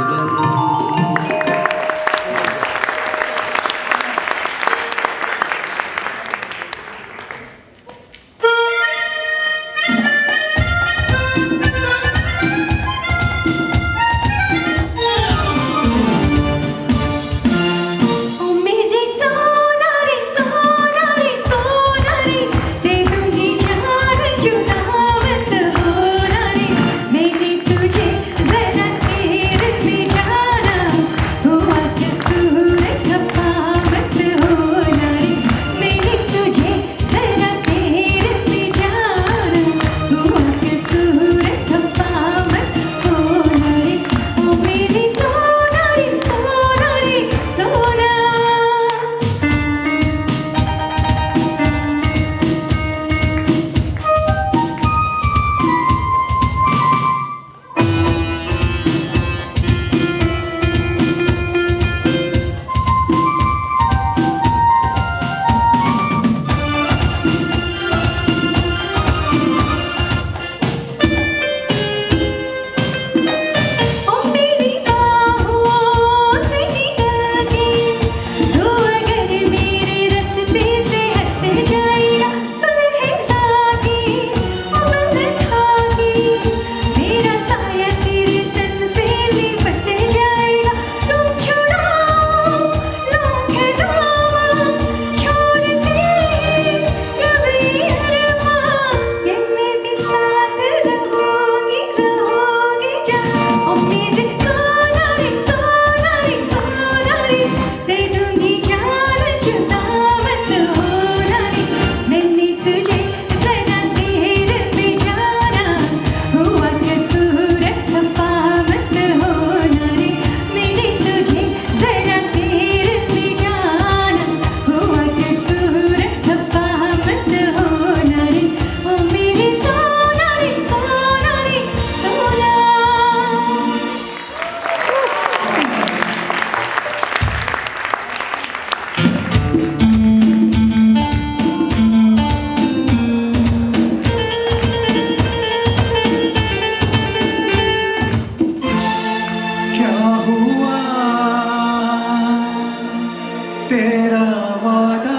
तेरा वादा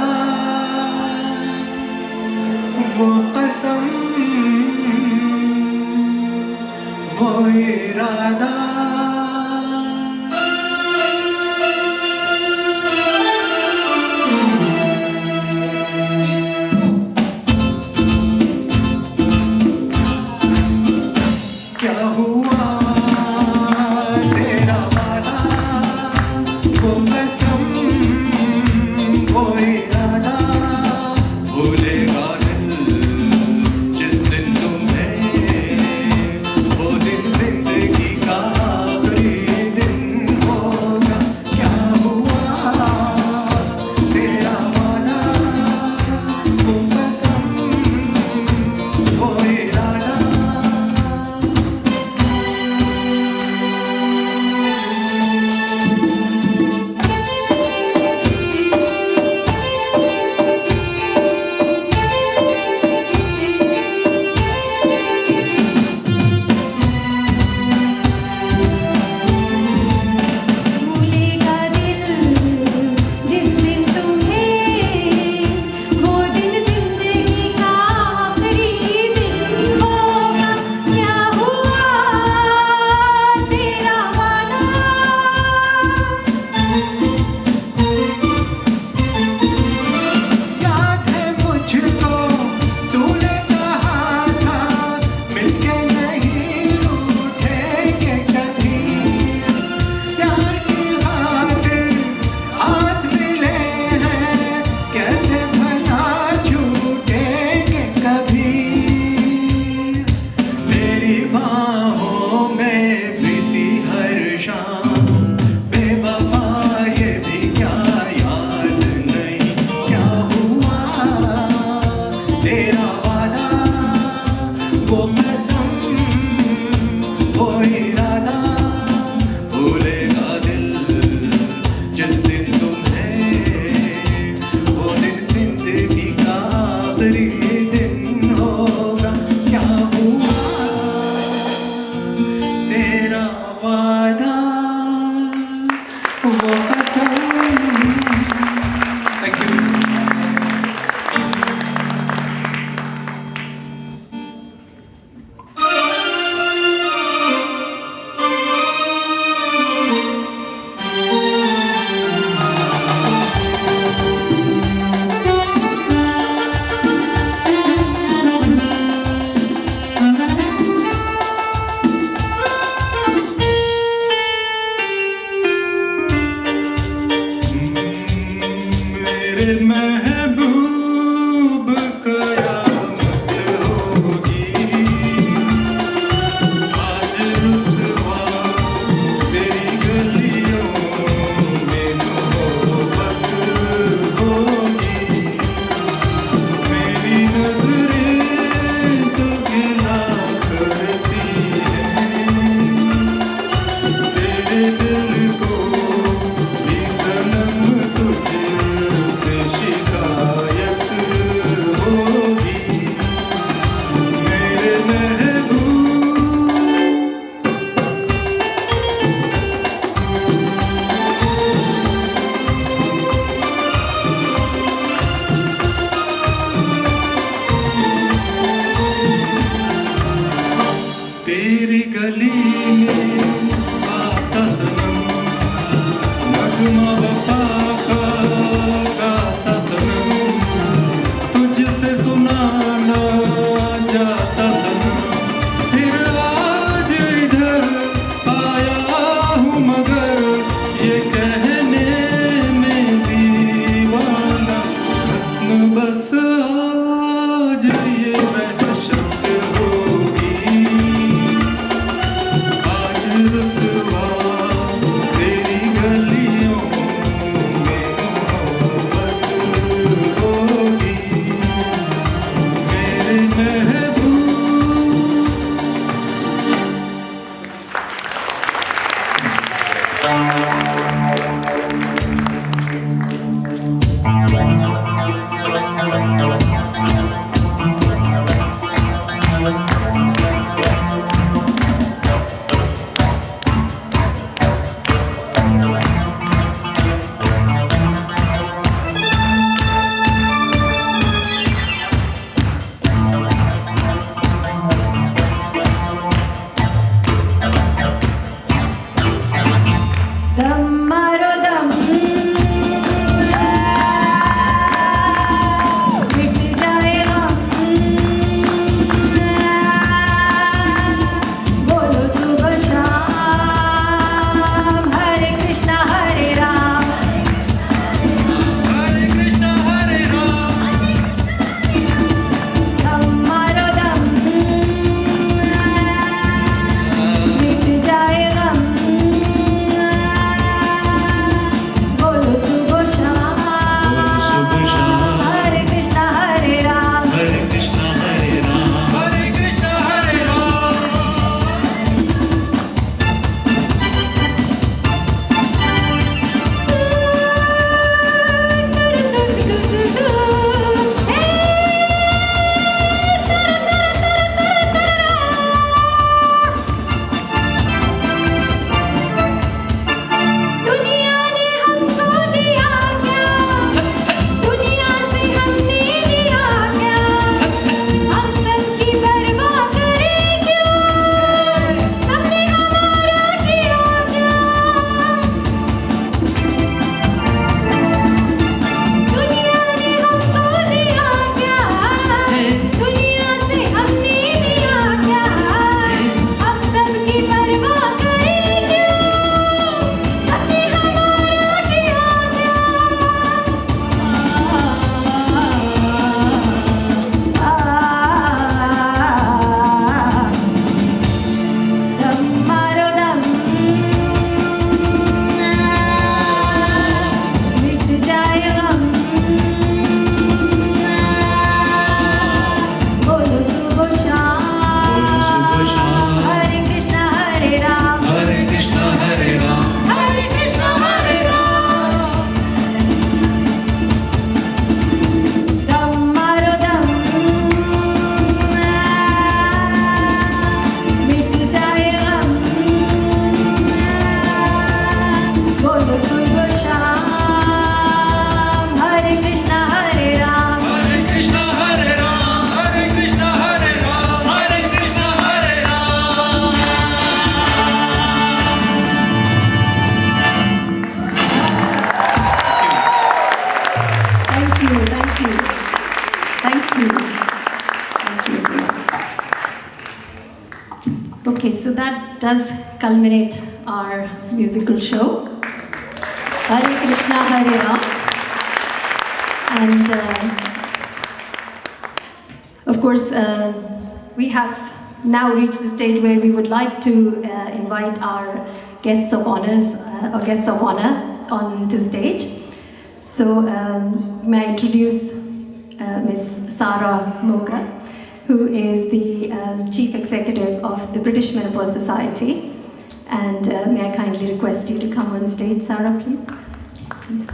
कसम वो इरादा क्या हुआ तेरा वादा वो कसम वो इरादा भूलेगा दिल जिस दिन तुम्हें वो दिन जिंदगी का आखिरी दिन होगा क्या हुआ तेरा वादा वो कसम वो इरादा भूलेगा दिल जिस दिन तुम्हें वो दिन जिंदगी का आखिरी दिन होगा क्या हुआ तेरा वादा याद है मुझको तूने कहा था मिलके नहीं रूठेंगे कभी प्यार की खातिर हाथ मिले हैं कैसे भला छूटेंगे कभी मेरी बाहों में प्रीति हर शाम बेवफा ये भी क्या याद नहीं क्या हुआ तेरा वादा वो कसम वो इरादा भूलेगा दिल जिस दिन तुम्हें वो दिन जिंदगी का आखिरी दिन होगा क्या हुआ तेरा वादा वो कसम थैंक यू मेरे महबूब कयामत होगी आज रुसवा मेरी गलियों में मोहब्बत होगी मेरी नजरें तो गिला करती हैं तेरे दिल को भी सनम तुझ पे शिकवा that does culminate our musical show. Hare Krishna, Hare Ram. And of course, we have now reached the stage where we would like to invite our guests of honor onto stage. So may I introduce Ms. Sarah Moka, who is the Chief Executive of the British Menopause Society. And may I kindly request you to come on stage, Sarah, please? Yes, please.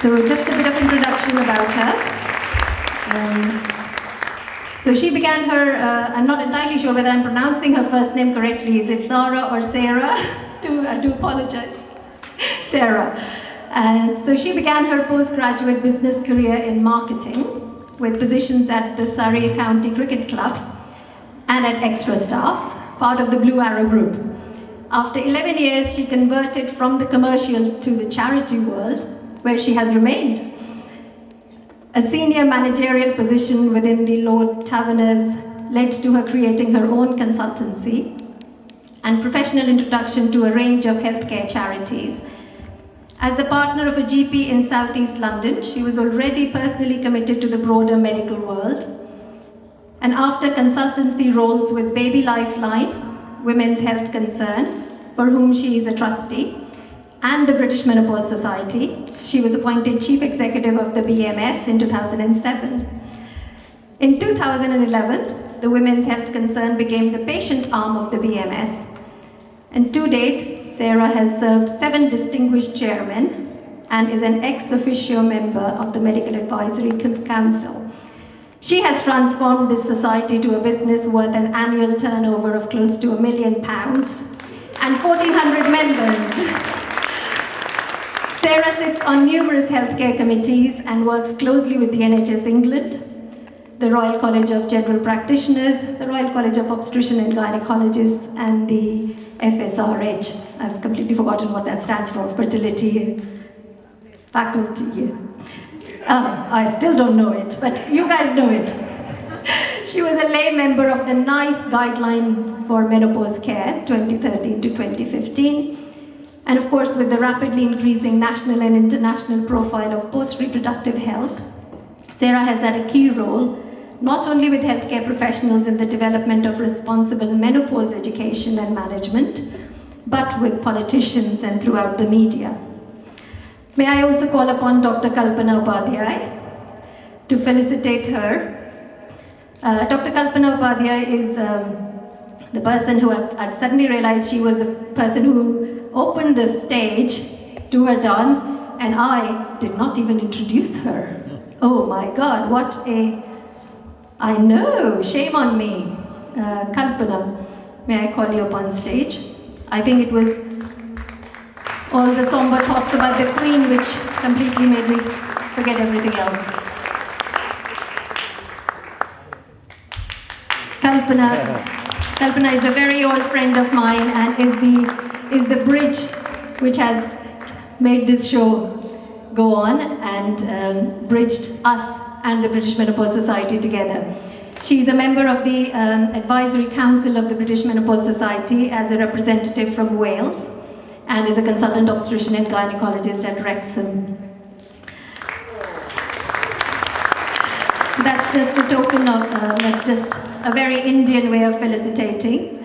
So just a bit of introduction about her. So she began her, I'm not entirely sure whether I'm pronouncing her first name correctly. Is it Zara or Sarah? I do apologize. Sarah. And so she began her postgraduate business career in marketing with positions at the Surrey County Cricket Club and at Extra Staff, part of the Blue Arrow Group. After 11 years, she converted from the commercial to the charity world, where she has remained. A senior managerial position within the Lord Taverners led to her creating her own consultancy and professional introduction to a range of healthcare charities. As the partner of a GP in Southeast London, she was already personally committed to the broader medical world. And after consultancy roles with Baby Lifeline, Women's Health Concern, for whom she is a trustee, and the British Menopause Society, she was appointed Chief Executive of the BMS in 2007. In 2011, the Women's Health Concern became the patient arm of the BMS. And to date, Sarah has served 7 distinguished chairmen and is an ex officio member of the Medical Advisory Council. She has transformed this society to a business worth an annual turnover of close to £1 million and 1,400 members. Sarah sits on numerous healthcare committees and works closely with the NHS England, the Royal College of General Practitioners, the Royal College of Obstetrician and Gynecologists, and the FSRH. I've completely forgotten what that stands for, fertility faculty. I still don't know it, but you guys know it. She was a lay member of the NICE Guideline for Menopause Care, 2013 to 2015. And of course, with the rapidly increasing national and international profile of post-reproductive health, Sarah has had a key role, not only with healthcare professionals in the development of responsible menopause education and management, but with politicians and throughout the media. May I also call upon Dr. Kalpana Upadhyay to felicitate her. Dr. Kalpana Upadhyay is the person who I've suddenly realized she was the person who opened the stage to her dance, and I did not even introduce her. Oh my God, what a... I know, shame on me. Kalpana, may I call you up on stage? I think it was all the somber thoughts about the Queen which completely made me forget everything else. Kalpana is a very old friend of mine and is the bridge which has made this show go on and bridged us and the British Menopause Society together. She's a member of the Advisory Council of the British Menopause Society as a representative from Wales and is a consultant obstetrician and gynecologist at Wrexham. That's just a token of, that's just a very Indian way of felicitating.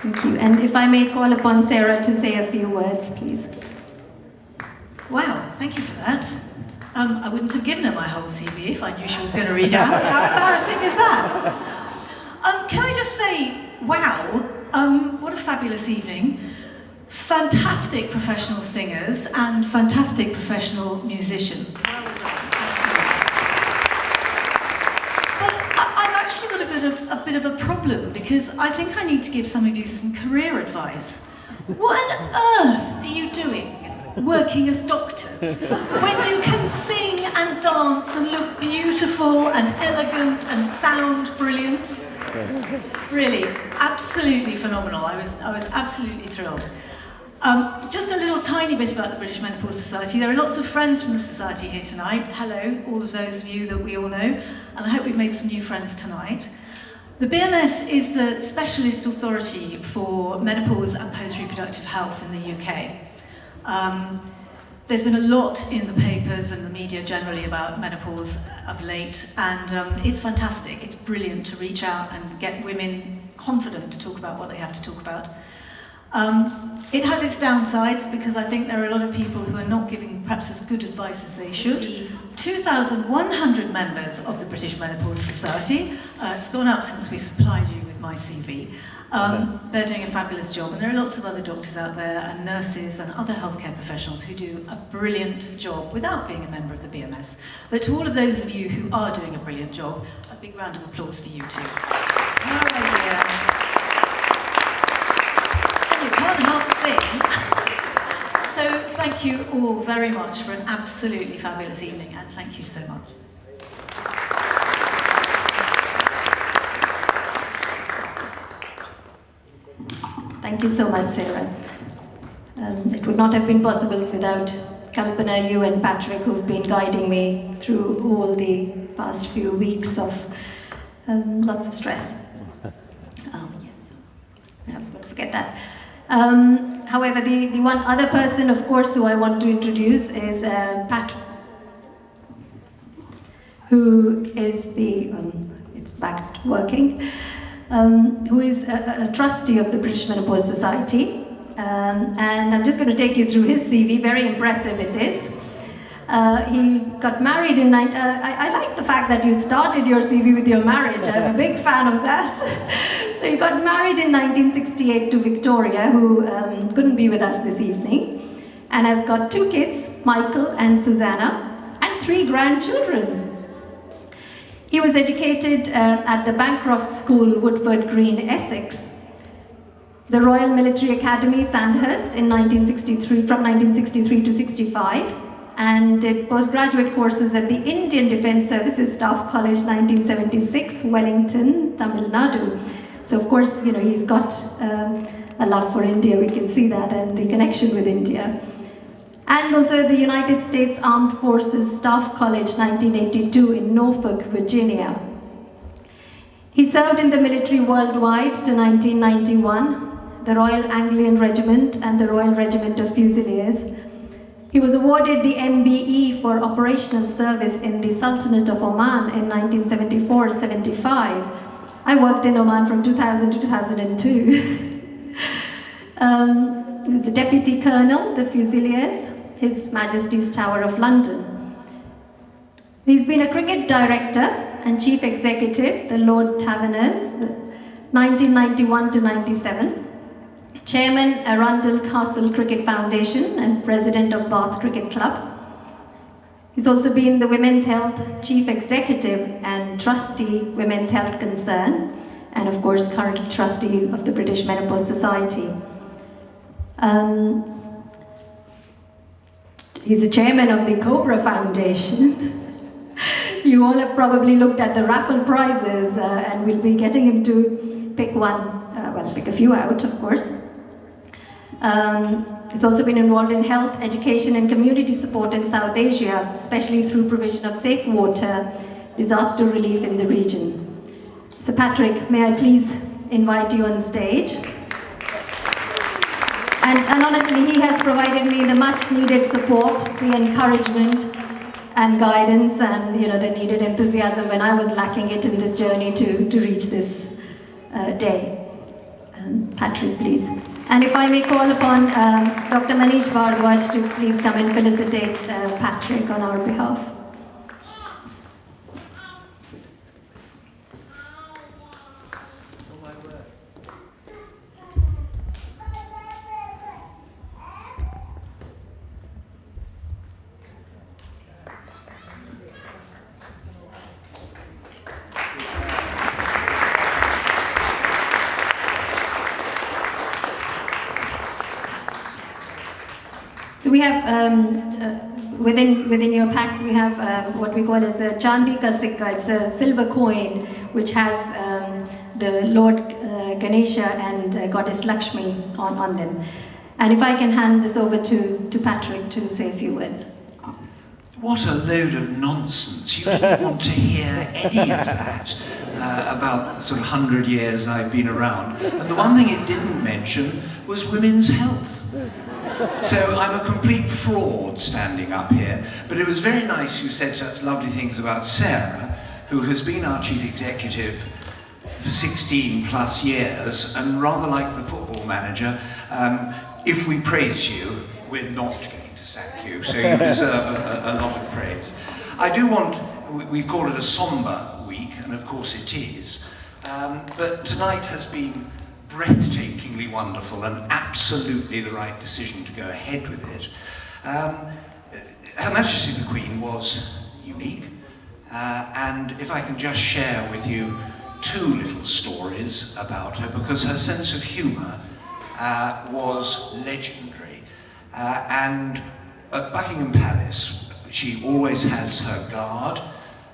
Thank you. And if I may call upon Sarah to say a few words, please. Wow, thank you for that. I wouldn't have given her my whole CV if I knew she was going to read out. How embarrassing is that? Can I just say, wow, what a fabulous evening. Fantastic professional singers and fantastic professional musicians. But I've actually got a bit of a problem because I think I need to give some of you some career advice. What on earth are you doing working as doctors when you can sing and dance and look beautiful and elegant and sound brilliant? Really, absolutely phenomenal. I was absolutely thrilled. Just a little tiny bit about the British Menopause Society. There are lots of friends from the Society here tonight. Hello, all of those of you that we all know, and I hope we've made some new friends tonight. The BMS is the specialist authority for menopause and post-reproductive health in the UK. There's been a lot in the papers and the media generally about menopause of late, and it's fantastic. It's brilliant to reach out and get women confident to talk about what they have to talk about. It has its downsides because I think there are a lot of people who are not giving perhaps as good advice as they should. 2,100 members of the British Menopause Society. It's gone up since we supplied you with my CV. They're doing a fabulous job, and there are lots of other doctors out there and nurses and other healthcare professionals who do a brilliant job without being a member of the BMS. But to all of those of you who are doing a brilliant job, a big round of applause for you too. You can't half sing. So thank you all very much for an absolutely fabulous evening, and thank you so much. Thank you so much, Sarah. It would not have been possible without Kalpana, you and Patrick, who've been guiding me through all the past few weeks of lots of stress. Yes, I was going to forget that. However, the one other person, of course, who I want to introduce is Pat, who is the, it's back working, who is a trustee of the British Menopause Society. And I'm just going to take you through his CV, very impressive it is. He got married in, I like the fact that you started your CV with your marriage. I'm a big fan of that. So he got married in 1968 to Victoria, who couldn't be with us this evening, and has got 2 kids, Michael and Susanna, and 3 grandchildren. He was educated at the Bancroft School, Woodford Green, Essex, the Royal Military Academy, Sandhurst, in 1963, from 1963 to 65, and did postgraduate courses at the Indian Defence Services Staff College, 1976, Wellington, Tamil Nadu. So of course, you know, he's got a love for India, we can see that, and the connection with India. And also the United States Armed Forces Staff College, 1982, in Norfolk, Virginia. He served in the military worldwide to 1991, the Royal Anglian Regiment and the Royal Regiment of Fusiliers. He was awarded the MBE for operational service in the Sultanate of Oman in 1974-75. I worked in Oman from 2000 to 2002. He was the Deputy Colonel, the Fusiliers, His Majesty's Tower of London. He's been a cricket director and chief executive, the Lord Taverners, 1991 to 97. Chairman, Arundel Castle Cricket Foundation and President of Bath Cricket Club. He's also been the Women's Health Chief Executive and Trustee, Women's Health Concern, and of course currently Trustee of the British Menopause Society. He's the Chairman of the Cobra Foundation. You all have probably looked at the raffle prizes and we'll be getting him to pick one, pick a few out, of course. He's also been involved in health, education and community support in South Asia, especially through provision of safe water, disaster relief in the region. So Patrick, may I please invite you on stage? And honestly, he has provided me the much needed support, the encouragement and guidance and the needed enthusiasm when I was lacking it in this journey to reach this day. Patrick, please. And if I may call upon Dr. Manish Bhardwaj to please come and felicitate Patrick on our behalf. So we have, within your packs, we have what we call as a Chandi Ka Sikka. It's a silver coin which has the Lord Ganesha and Goddess Lakshmi on them. And if I can hand this over to Patrick to say a few words. What a load of nonsense. You didn't want to hear any of that about the sort of 100 years I've been around. And the one thing it didn't mention was women's health. So I'm a complete fraud standing up here. But it was very nice you said such lovely things about Sarah, who has been our chief executive for 16 plus years, and rather like the football manager, if we praise you, we're not going to sack you, so you deserve a lot of praise. I do want, we've called it a somber week, and of course it is, but tonight has been breathtakingly wonderful and absolutely the right decision to go ahead with it. Her Majesty the Queen was unique, and if I can just share with you two little stories about her, because her sense of humour was legendary. And at Buckingham Palace, she always has her guard,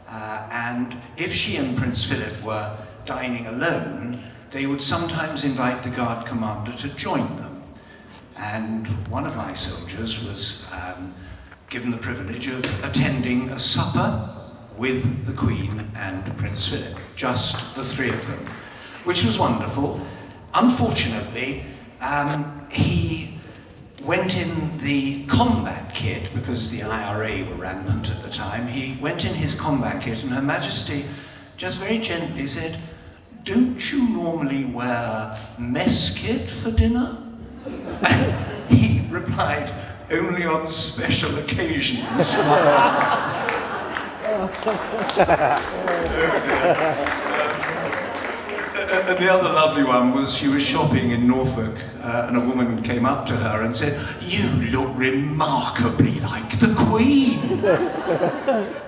and if she and Prince Philip were dining alone, they would sometimes invite the guard commander to join them. And one of my soldiers was given the privilege of attending a supper with the Queen and Prince Philip, just the three of them, which was wonderful. Unfortunately, he went in the combat kit, because the IRA were rampant at the time. He went in his combat kit, and Her Majesty just very gently said, "Don't you normally wear mess kit for dinner?" He replied, "Only on special occasions." And the other lovely one was, she was shopping in Norfolk, and a woman came up to her and said, "You look remarkably like the Queen."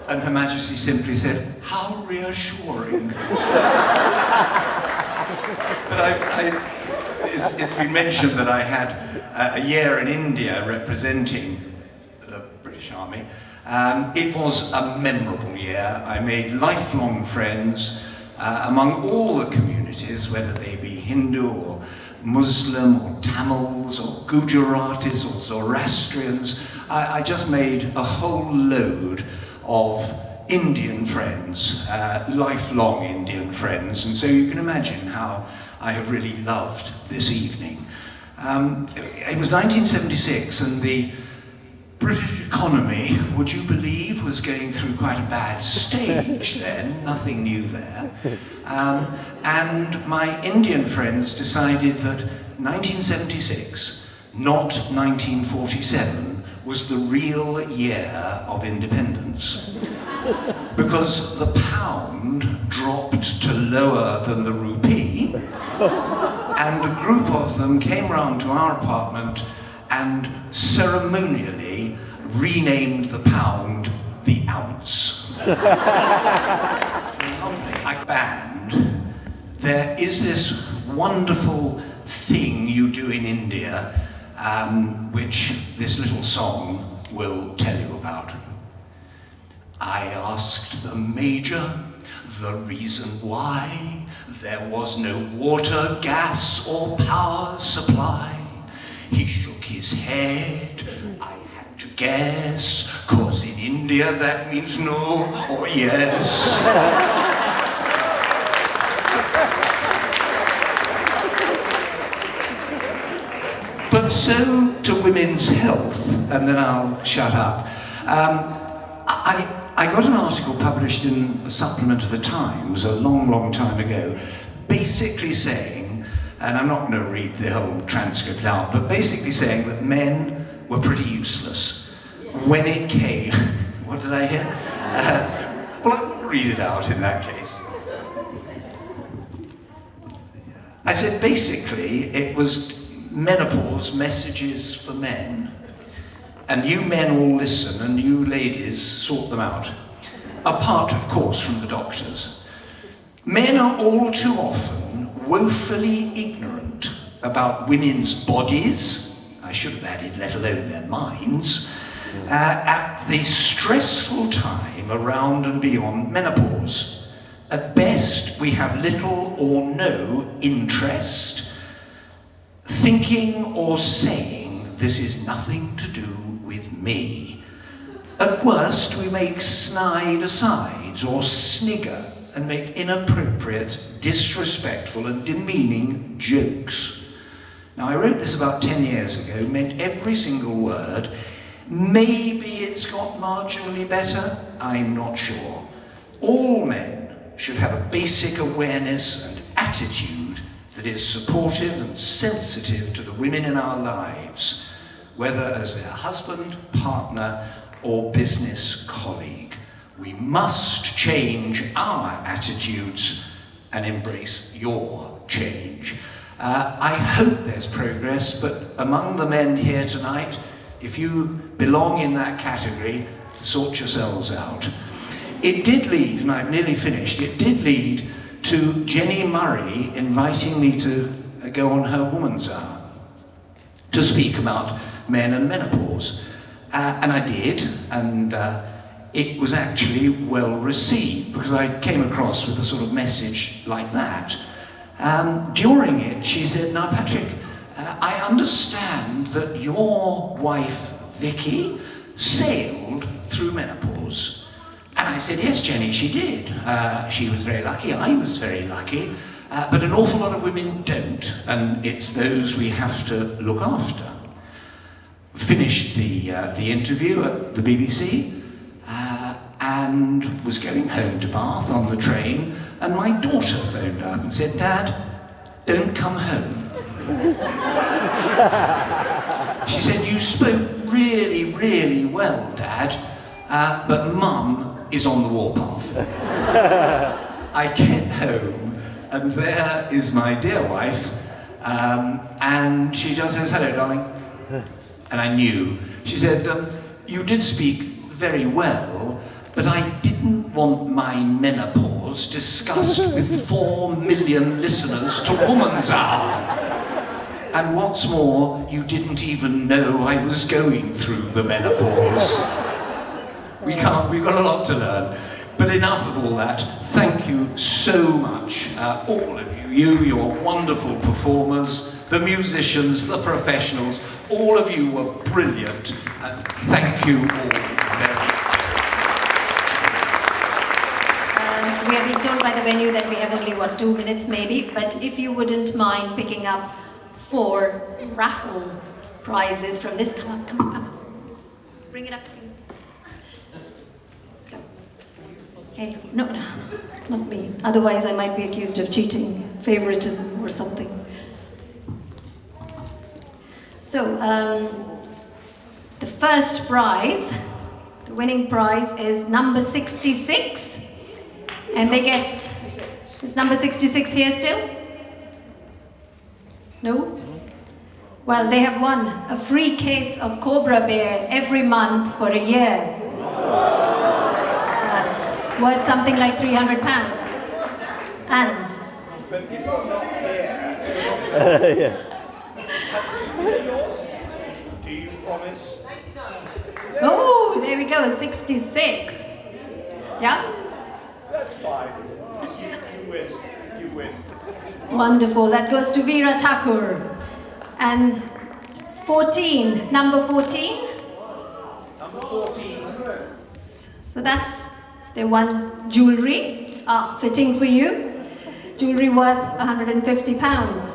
And Her Majesty simply said, "How reassuring." But it's been mentioned that I had a year in India representing the British Army. It was a memorable year. I made lifelong friends among all the communities, whether they be Hindu or Muslim or Tamils or Gujaratis or Zoroastrians. I just made a whole load of Indian friends, lifelong Indian friends, and so you can imagine how I have really loved this evening. It was 1976, and the British economy, would you believe, was going through quite a bad stage then, nothing new there. And my Indian friends decided that 1976, not 1947, was the real year of independence. Because the pound dropped to lower than the rupee, and a group of them came round to our apartment and ceremonially renamed the pound the ounce. Like band, there is this wonderful thing you do in India, which this little song will tell you about. I asked the major the reason why there was no water, gas, or power supply. He shook his head. I had to guess, 'cause in India that means no or yes. But so to women's health, and then I'll shut up. I got an article published in a supplement of the Times a long, long time ago, basically saying, and I'm not going to read the whole transcript out, but basically saying that men were pretty useless when it came. What did I hear? Well, I'll read it out in that case. I said basically it was menopause messages for men. And you men all listen, and you ladies sort them out. Apart, of course, from the doctors. Men are all too often woefully ignorant about women's bodies, I should have added, let alone their minds, at the stressful time around and beyond menopause. At best, we have little or no interest, thinking or saying this is nothing to do with me. At worst, we make snide asides or snigger and make inappropriate, disrespectful and demeaning jokes. Now, I wrote this about 10 years ago, meant every single word. Maybe it's got marginally better, I'm not sure. All men should have a basic awareness and attitude that is supportive and sensitive to the women in our lives, whether as their husband, partner, or business colleague. We must change our attitudes and embrace your change. I hope there's progress, but among the men here tonight, if you belong in that category, sort yourselves out. It did lead, and I've nearly finished, it did lead to Jenny Murray inviting me to go on her Woman's Hour to speak about men and menopause. And I did, and it was actually well received because I came across with a sort of message like that. During it, she said, "Now, Patrick, I understand that your wife, Vicky, sailed through menopause." And I said, "Yes, Jenny, she did. She was very lucky, I was very lucky, but an awful lot of women don't, and it's those we have to look after." Finished the interview at the BBC, and was going home to Bath on the train, and my daughter phoned up and said, "Dad, don't come home." She said, "You spoke really, really well, Dad, but Mum is on the warpath." I get home, and there is my dear wife, and she just says, "Hello, darling." And I knew. She said, "You did speak very well, but I didn't want my menopause discussed with 4 million listeners to Woman's Hour. And what's more, you didn't even know I was going through the menopause." We've got a lot to learn. But enough of all that. Thank you so much, all of you, your wonderful performers, the musicians, the professionals, all of you were brilliant, and thank you all very much. We have been told by the venue that we have only, 2 minutes maybe, but if you wouldn't mind picking up 4 raffle prizes from this. Come on. Bring it up. So, okay, no, not me. Otherwise I might be accused of cheating, favoritism or something. So, the first prize, the winning prize is number 66. And they get, is number 66 here still? No? Well, they have won a free case of Cobra Bear every month for a year. That's worth something like £300. And Yeah. Do you promise? oh, there we go, 66. Yeah? That's fine. You win. Wonderful. That goes to Veera Thakur. And 14, number 14. Number 14. So that's the one jewelry, fitting for you. Jewelry worth £150.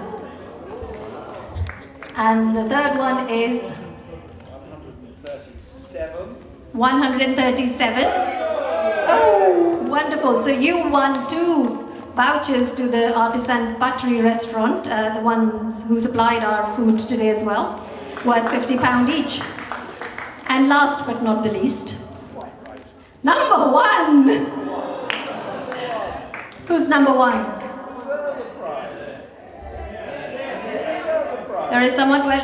And the third one is 137. Oh, wonderful. So you won 2 vouchers to the Artisan Buttery restaurant, the ones who supplied our food today as well, worth £50 each. And last but not the least, number 1. Who's number 1? There is someone, well,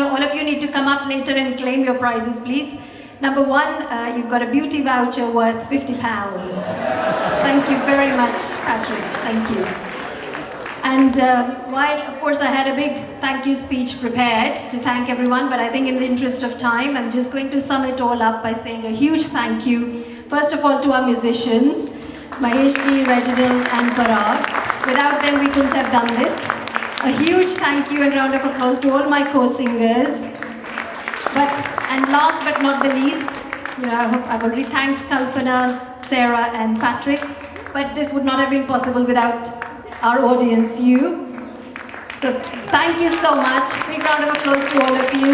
all of you need to come up later and claim your prizes, please. Number 1, you've got a beauty voucher worth £50. Thank you very much, Patrick. Thank you. And while, of course, I had a big thank you speech prepared to thank everyone, but I think in the interest of time, I'm just going to sum it all up by saying a huge thank you, first of all, to our musicians, Mahesh ji, Reginald, and Parag. Without them, we couldn't have done this. A huge thank you and round of applause to all my co-singers, And last but not the least, I've already thanked Kalpana, Sarah and Patrick, but this would not have been possible without our audience, you. So thank you so much. Big round of applause to all of you.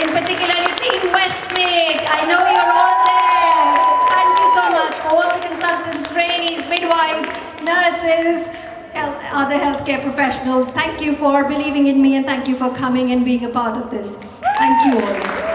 In particular, Team Westmead. I know you're all there. Thank you so much. All the consultants, trainees, midwives, nurses, other healthcare professionals. Thank you for believing in me and thank you for coming and being a part of this. Thank you all.